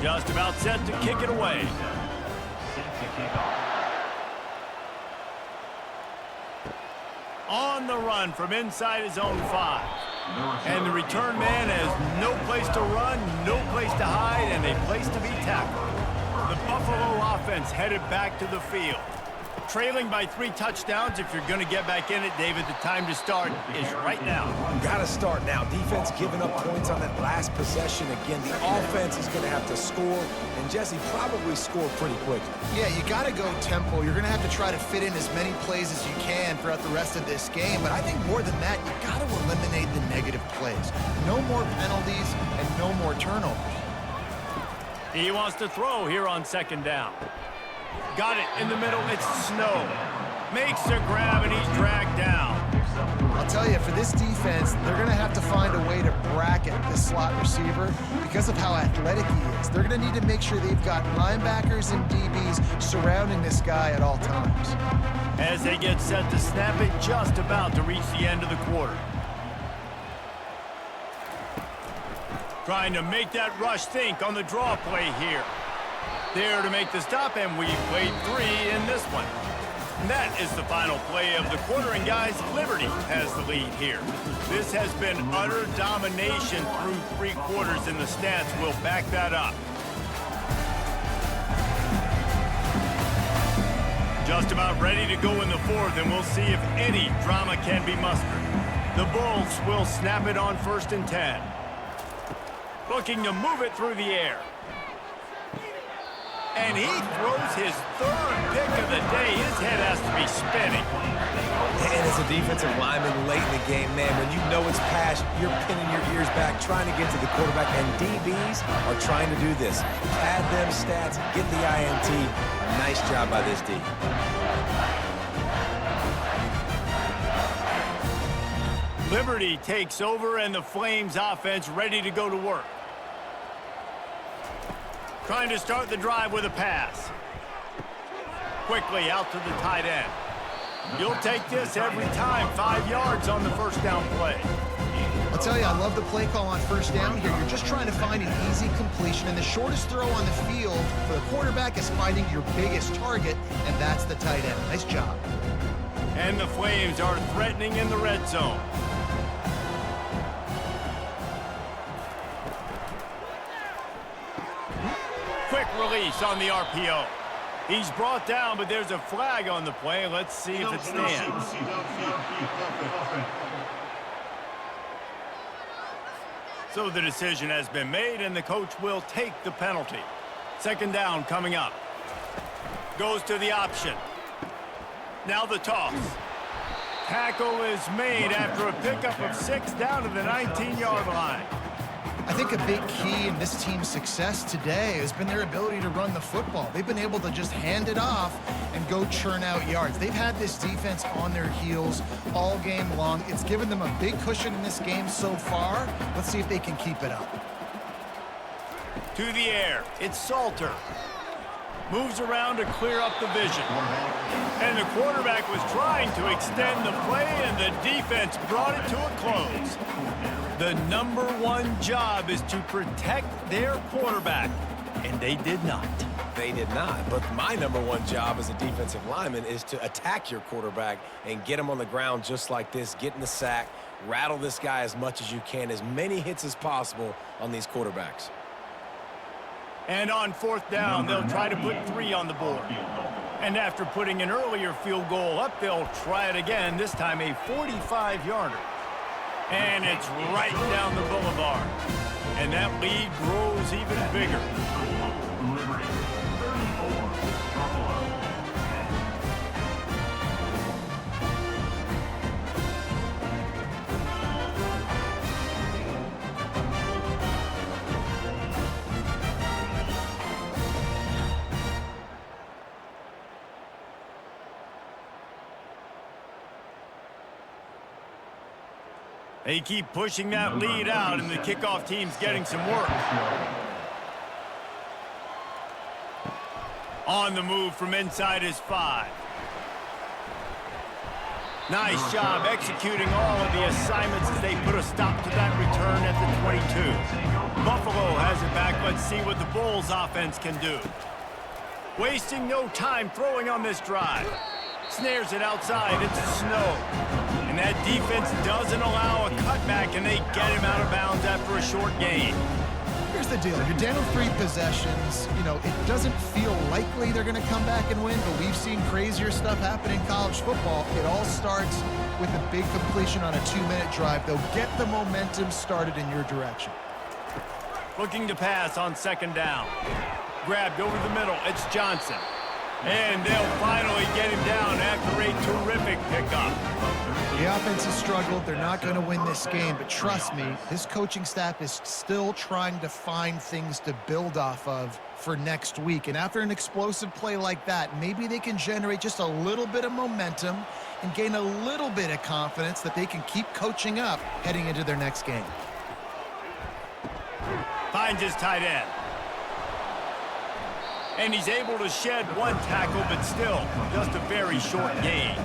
Just about set to kick it away. On the run from inside his own 5. And the return man has no place to run, no place to hide, and a place to be tackled. The Buffalo offense headed back to the field. Trailing by 3 touchdowns. If you're going to get back in it, David, the time to start is right now. Got to start now. Defense giving up points on that last possession. Again, the offense is going to have to score, and Jesse probably score pretty quickly. Yeah, you got to go tempo. You're going to have to try to fit in as many plays as you can throughout the rest of this game. But I think more than that, you got to eliminate the negative plays. No more penalties and no more turnovers. He wants to throw here on 2nd down. Got it in the middle. It's Snow. Makes a grab, and he's dragged down. I'll tell you, for this defense, they're going to have to find a way to bracket this slot receiver because of how athletic he is. They're going to need to make sure they've got linebackers and DBs surrounding this guy at all times. As they get set to snap it, just about to reach the end of the quarter. Trying to make that rush think on the draw play here. There to make the stop, and we played 3 in this one. And that is the final play of the quarter, and guys, Liberty has the lead here. This has been utter domination through 3 quarters, and the stats will back that up. Just about ready to go in the 4th, and we'll see if any drama can be mustered. The Bulls will snap it on 1st and 10. Looking to move it through the air. And he throws his 3rd pick of the day. His head has to be spinning. And as a defensive lineman late in the game, man, when you know it's pass, you're pinning your ears back, trying to get to the quarterback, and DBs are trying to do this. Add them stats, get the INT. Nice job by this D. Liberty takes over, and the Flames offense ready to go to work. Trying to start the drive with a pass. Quickly out to the tight end. You'll take this every time. 5 yards on the 1st down play. I'll tell you, I love the play call on 1st down here. You're just trying to find an easy completion, and the shortest throw on the field for the quarterback is finding your biggest target, and that's the tight end. Nice job. And the Flames are threatening in the red zone. Quick release on the RPO. He's brought down, but there's a flag on the play. Let's see if it stands. So the decision has been made, and the coach will take the penalty. 2nd down coming up. Goes to the option. Now the toss. Tackle is made after a pickup of 6 down to the 19-yard line. I think a big key in this team's success today has been their ability to run the football. They've been able to just hand it off and go churn out yards. They've had this defense on their heels all game long. It's given them a big cushion in this game so far. Let's see if they can keep it up. To the air. It's Salter. Moves around to clear up the vision. And the quarterback was trying to extend the play, and the defense brought it to a close. The #1 job is to protect their quarterback, and they did not. They did not, but my #1 job as a defensive lineman is to attack your quarterback and get him on the ground just like this, get in the sack, rattle this guy as much as you can, as many hits as possible on these quarterbacks. And on 4th down, they'll try to put 3 on the board. And after putting an earlier field goal up, they'll try it again, this time a 45-yarder. And it's right down the boulevard. And that lead grows even bigger. Liberty, 34, Buffalo. They keep pushing that lead out, and the kickoff team's getting some work. On the move from inside his 5. Nice job executing all of the assignments as they put a stop to that return at the 22. Buffalo has it back. Let's see what the Bulls offense can do. Wasting no time throwing on this drive. Snares it outside. It's Snow. And that defense doesn't allow a cutback, and they get him out of bounds after a short gain. Here's the deal. You're down 3 possessions. You know, it doesn't feel likely they're going to come back and win, but we've seen crazier stuff happen in college football. It all starts with a big completion on a 2-minute drive. They'll get the momentum started in your direction. Looking to pass on 2nd down. Grabbed over the middle. It's Johnson. And they'll finally get him down after a terrific pickup. The offense has struggled. They're not going to win this game, but trust me, this coaching staff is still trying to find things to build off of for next week. And after an explosive play like that, maybe they can generate just a little bit of momentum and gain a little bit of confidence that they can keep coaching up heading into their next game. Finds his tight end. And he's able to shed 1 tackle, but still just a very short gain.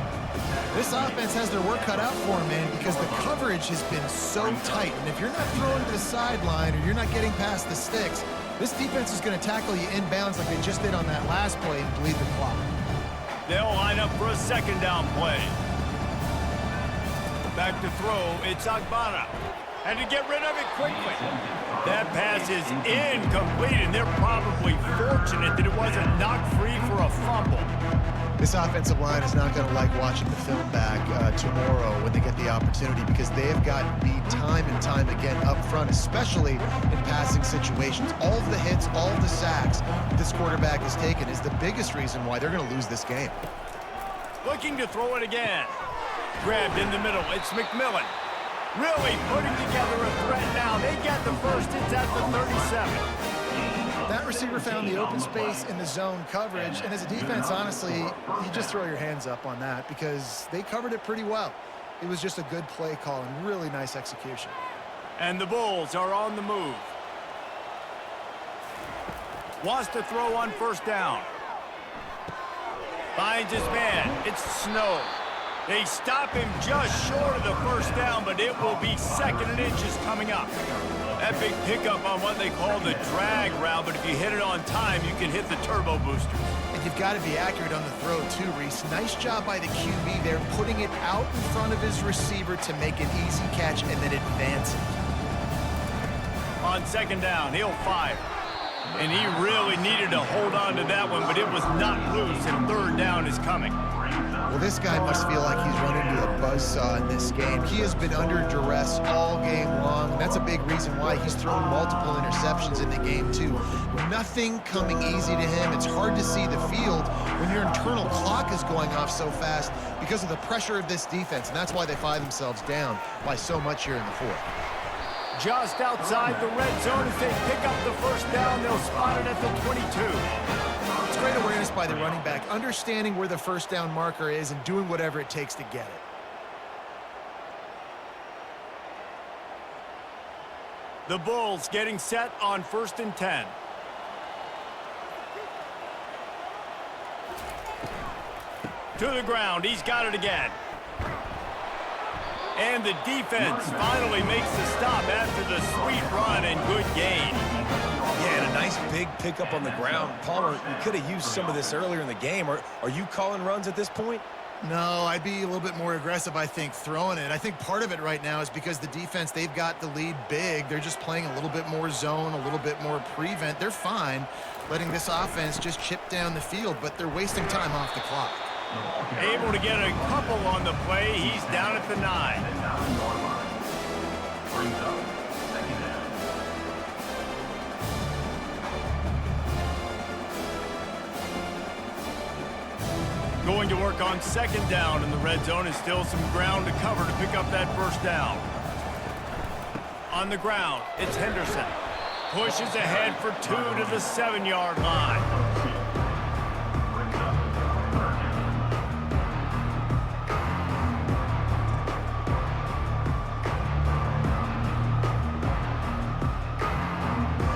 This offense has their work cut out for them, man, because the coverage has been so tight. And if you're not throwing to the sideline or you're not getting past the sticks, this defense is going to tackle you inbounds like they just did on that last play and bleed the clock. They'll line up for a second down play. Back to throw, it's Agbana. And to get rid of it quickly. That pass is incomplete, and they're probably fortunate that it wasn't knocked free for a fumble. This offensive line is not going to like watching the film back tomorrow when they get the opportunity, because they have gotten beat time and time again up front, especially in passing situations. All of the hits, all of the sacks this quarterback has taken is the biggest reason why they're going to lose this game. Looking to throw it again. Grabbed in the middle. It's McMillan. Really putting together a threat now. They get the first. It's at the 37. That receiver found the open space in the zone coverage, and as a defense, honestly, you just throw your hands up on that because they covered it pretty well. It was just a good play call and really nice execution. And the Bulls are on the move. Wants to throw on first down. Finds his man. It's Snow. They stop him just short of the first down, but it will be 2nd and inches coming up. That big pickup on what they call the drag route, but if you hit it on time, you can hit the turbo booster. And you've got to be accurate on the throw too, Reese. Nice job by the QB there, putting it out in front of his receiver to make an easy catch and then advance it. On second down, he'll fire. And he really needed to hold on to that one, but it was not loose, and third down is coming. Well, this guy must feel like he's run into a buzzsaw in this game. He has been under duress all game long, and that's a big reason why he's thrown multiple interceptions in the game, too. Nothing coming easy to him. It's hard to see the field when your internal clock is going off so fast because of the pressure of this defense, and that's why they find themselves down by so much here in the fourth. Just outside the red zone as they pick up the first down. They'll spot it at the 22. It's great awareness by the running back, understanding where the first down marker is and doing whatever it takes to get it. The Bulls getting set on 1st and 10. To the ground. He's got it again. And the defense finally makes the stop after the sweet run and good gain. Yeah, and a nice big pickup on the ground. Palmer, you could have used some of this earlier in the game. Are you calling runs at this point? No, I'd be a little bit more aggressive, I think, throwing it. I think part of it right now is because the defense, they've got the lead big. They're just playing a little bit more zone, a little bit more prevent. They're fine letting this offense just chip down the field, but they're wasting time off the clock. Able to get a couple on the play. He's down at the 9. Going to work on second down in the red zone, and still some ground to cover to pick up that first down. On the ground, it's Henderson. Pushes ahead for 2 to the 7-yard line.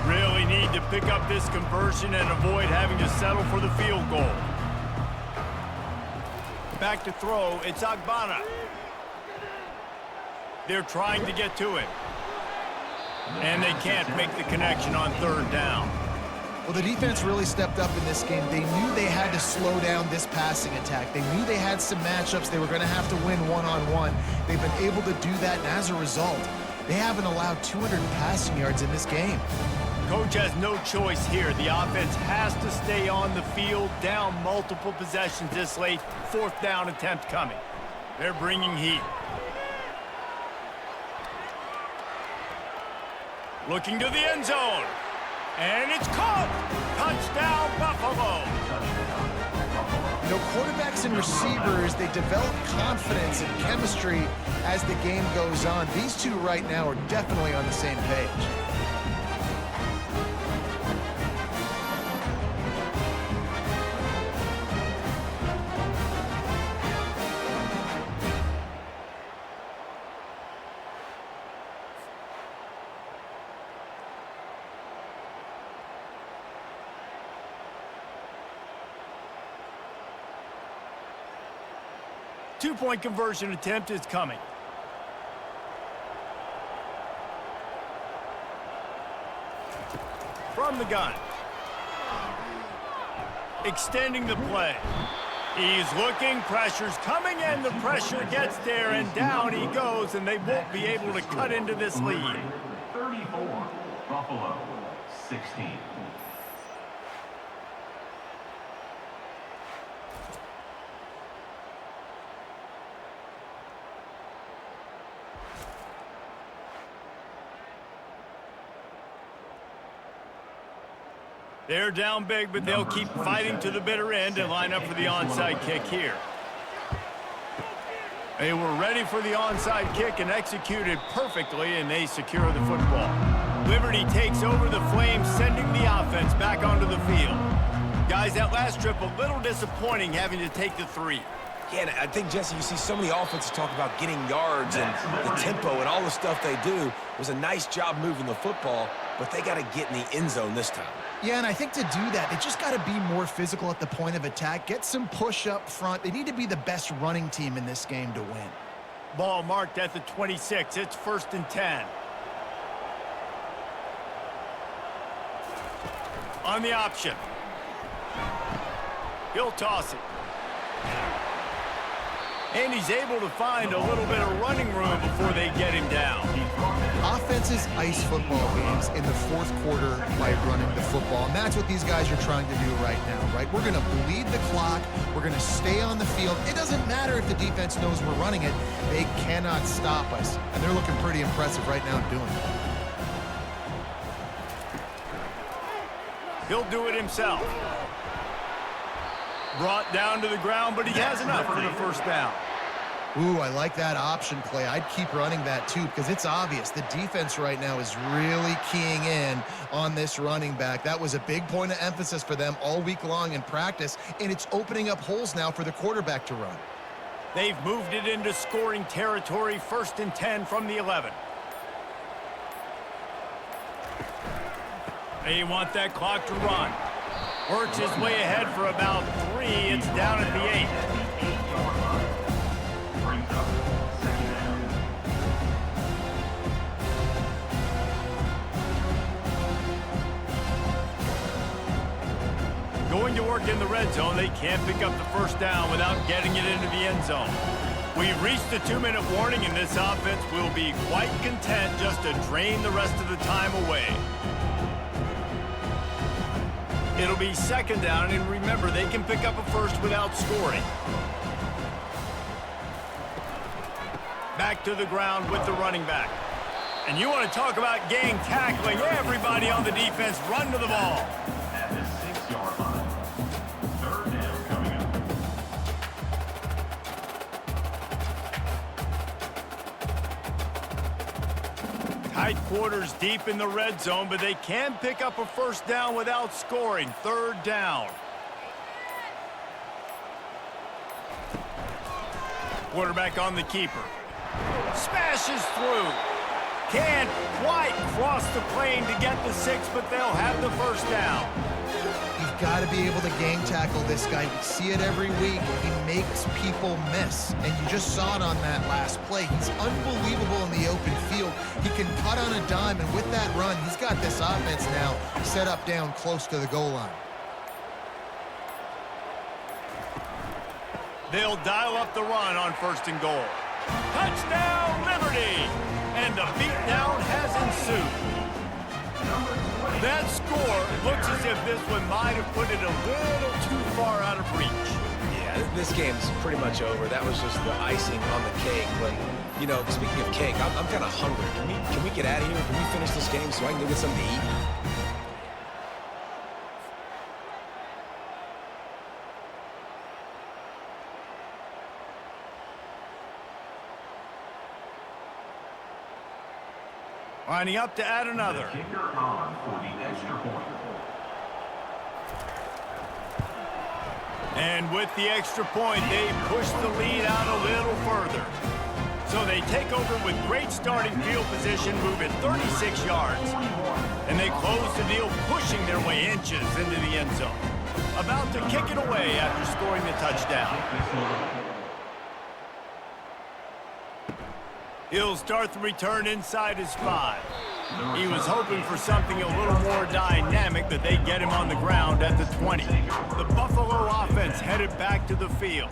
Really need to pick up this conversion and avoid having to settle for the field goal. Back to throw, it's Agbana. They're trying to get to him. And they can't make the connection on third down. Well, the defense really stepped up in this game. They knew they had to slow down this passing attack. They knew they had some matchups they were going to have to win one-on-one. They've been able to do that, and as a result, they haven't allowed 200 passing yards in this game. Coach has no choice here. The offense has to stay on the field, down multiple possessions this late. Fourth down attempt coming. They're bringing heat. Looking to the end zone. And it's caught. Touchdown, Buffalo. You know, quarterbacks and receivers, they develop confidence and chemistry as the game goes on. These two right now are definitely on the same page. Two-point conversion attempt is coming. From the gun. Extending the play. He's looking, pressure's coming in, the pressure gets there, and down he goes, and they won't be able to cut into this lead. 34, Buffalo, 16. They're down big, but they'll keep fighting to the bitter end and line up for the onside kick here. They were ready for the onside kick and executed perfectly, and they secure the football. Liberty takes over the Flames, sending the offense back onto the field. Guys, that last trip a little disappointing having to take the 3. Yeah, and I think, Jesse, you see so many offenses talk about getting yards and the tempo and all the stuff they do. It was a nice job moving the football, but they got to get in the end zone this time. Yeah, and I think to do that, they just got to be more physical at the point of attack, get some push up front. They need to be the best running team in this game to win. Ball marked at the 26. It's 1st and 10. On the option. He'll toss it. And he's able to find a little bit of running room before they get him down. Offenses ice football games in the 4th quarter by running the football, and that's what these guys are trying to do right now, right? We're going to bleed the clock. We're going to stay on the field. It doesn't matter if the defense knows we're running it. They cannot stop us, and they're looking pretty impressive right now doing it. He'll do it himself. Brought down to the ground, but he has enough for the 1st down. Ooh, I like that option play. I'd keep running that too because it's obvious the defense right now is really keying in on this running back. That was a big point of emphasis for them all week long in practice, and it's opening up holes now for the quarterback to run. They've moved it into scoring territory, 1st and 10 from the 11. They want that clock to run. Works his way ahead for about 3. It's down at the 8. Brings up 2nd down. Going to work in the red zone, they can't pick up the 1st down without getting it into the end zone. We've reached the 2-minute warning, and this offense will be quite content just to drain the rest of the time away. It'll be 2nd down, and remember, they can pick up a 1st without scoring. Back to the ground with the running back. And you want to talk about gang tackling. Everybody on the defense run to the ball. At the 6-yard line. 3rd down coming up. Tight quarters deep in the red zone, but they can pick up a 1st down without scoring. 3rd down. Quarterback on the keeper. Smashes through. Can't quite cross the plane to get the 6, but they'll have the 1st down. You've got to be able to gang tackle this guy. We see it every week. He makes people miss, and you just saw it on that last play. He's unbelievable in the open field. He can cut on a dime, and with that run, he's got this offense now set up down close to the goal line. They'll dial up the run on 1st and goal. Touchdown, Liberty! And the beatdown has ensued. That score looks as if this one might have put it a little too far out of reach. Yeah, this game's pretty much over. That was just the icing on the cake. But, you know, speaking of cake, I'm kind of hungry. Can we get out of here? Can we finish this game so I can go get something to eat? Lining up to add another. The kicker on for the extra point. And with the extra point, they push the lead out a little further. So they take over with great starting field position, moving 36 yards. And they close the deal, pushing their way inches into the end zone. About to kick it away after scoring the touchdown. He'll start the return inside his 5. He was hoping for something a little more dynamic, that they get him on the ground at the 20. The Buffalo offense headed back to the field.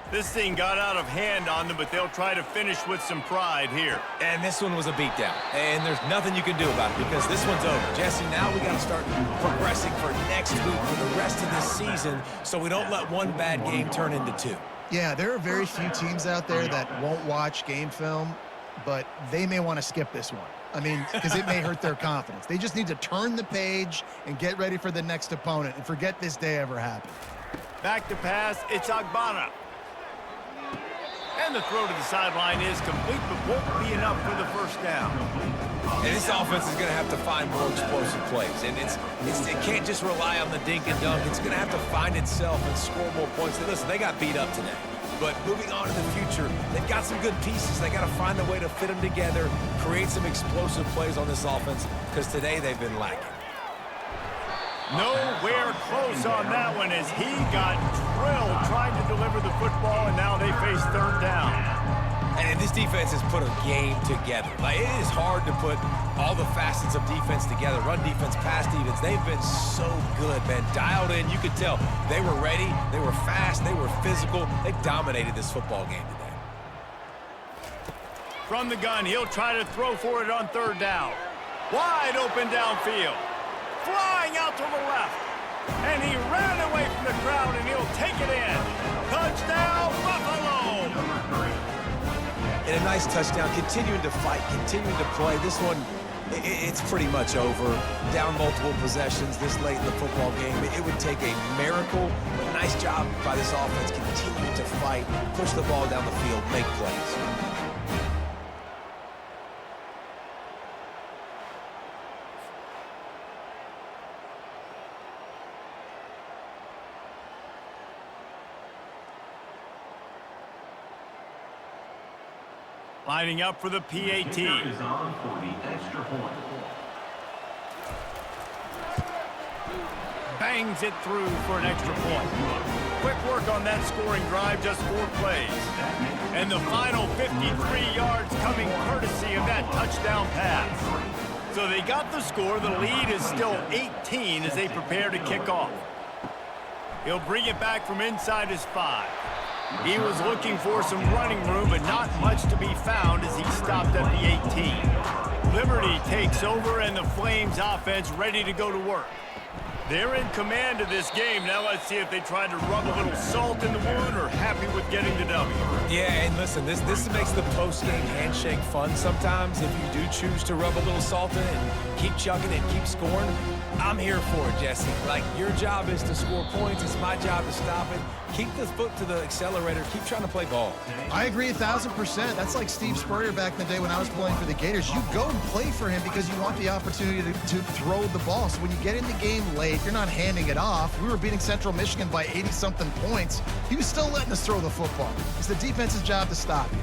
This thing got out of hand on them, but they'll try to finish with some pride here. And this one was a beatdown. And there's nothing you can do about it because this one's over. Jesse, now we got to start progressing for next week for the rest of this season so we don't let one bad game turn into two. Yeah, there are very few teams out there that won't watch game film, but they may want to skip this one. I mean, because it may hurt their confidence. They just need to turn the page and get ready for the next opponent and forget this day ever happened. Back to pass, it's Agbana. And the throw to the sideline is complete, but won't be enough for the first down. And this offense is going to have to find more explosive plays. And it can't just rely on the dink and dunk. It's going to have to find itself and score more points. And listen, they got beat up today. But moving on to the future, they've got some good pieces. They got to find a way to fit them together, create some explosive plays on this offense, because today they've been lacking. Nowhere close on that one as he got drilled trying to deliver the football, and now they face third down. And this defense has put a game together. Like, it is hard to put all the facets of defense together. Run defense, pass defense. They've been so good, man. Dialed in. You could tell they were ready. They were fast. They were physical. They dominated this football game today. From the gun, he'll try to throw for it on third down. Wide open downfield. Flying out to the left. And he ran away from the crowd, and he'll take it in. Touchdown, Buffalo! And a nice touchdown, continuing to fight, continuing to play. This one, it's pretty much over. Down multiple possessions this late in the football game. It would take a miracle, but a nice job by this offense continuing to fight, push the ball down the field, make plays. Lining up for the PAT. Kicker is on for the extra point. Bangs it through for an extra point. Quick work on that scoring drive, just 4 plays. And the final 53 yards coming courtesy of that touchdown pass. So they got the score. The lead is still 18 as they prepare to kick off. He'll bring it back from inside his 5. He was looking for some running room, but not much to be found as he stopped at the 18. Liberty takes over, and the Flames offense ready to go to work. They're in command of this game. Now let's see if they try to rub a little salt in the wound or happy with getting the W. Yeah, and listen, this makes the post-game handshake fun sometimes. If you do choose to rub a little salt in and keep chugging and keep scoring, I'm here for it, Jesse. Like, your job is to score points. It's my job to stop it. Keep the foot to the accelerator. Keep trying to play ball. I agree 1,000%. That's like Steve Spurrier back in the day when I was playing for the Gators. You go and play for him because you want the opportunity to throw the ball. So when you get in the game late, you're not handing it off. We were beating Central Michigan by 80-something points. He was still letting us throw the football. It's the defense's job to stop you.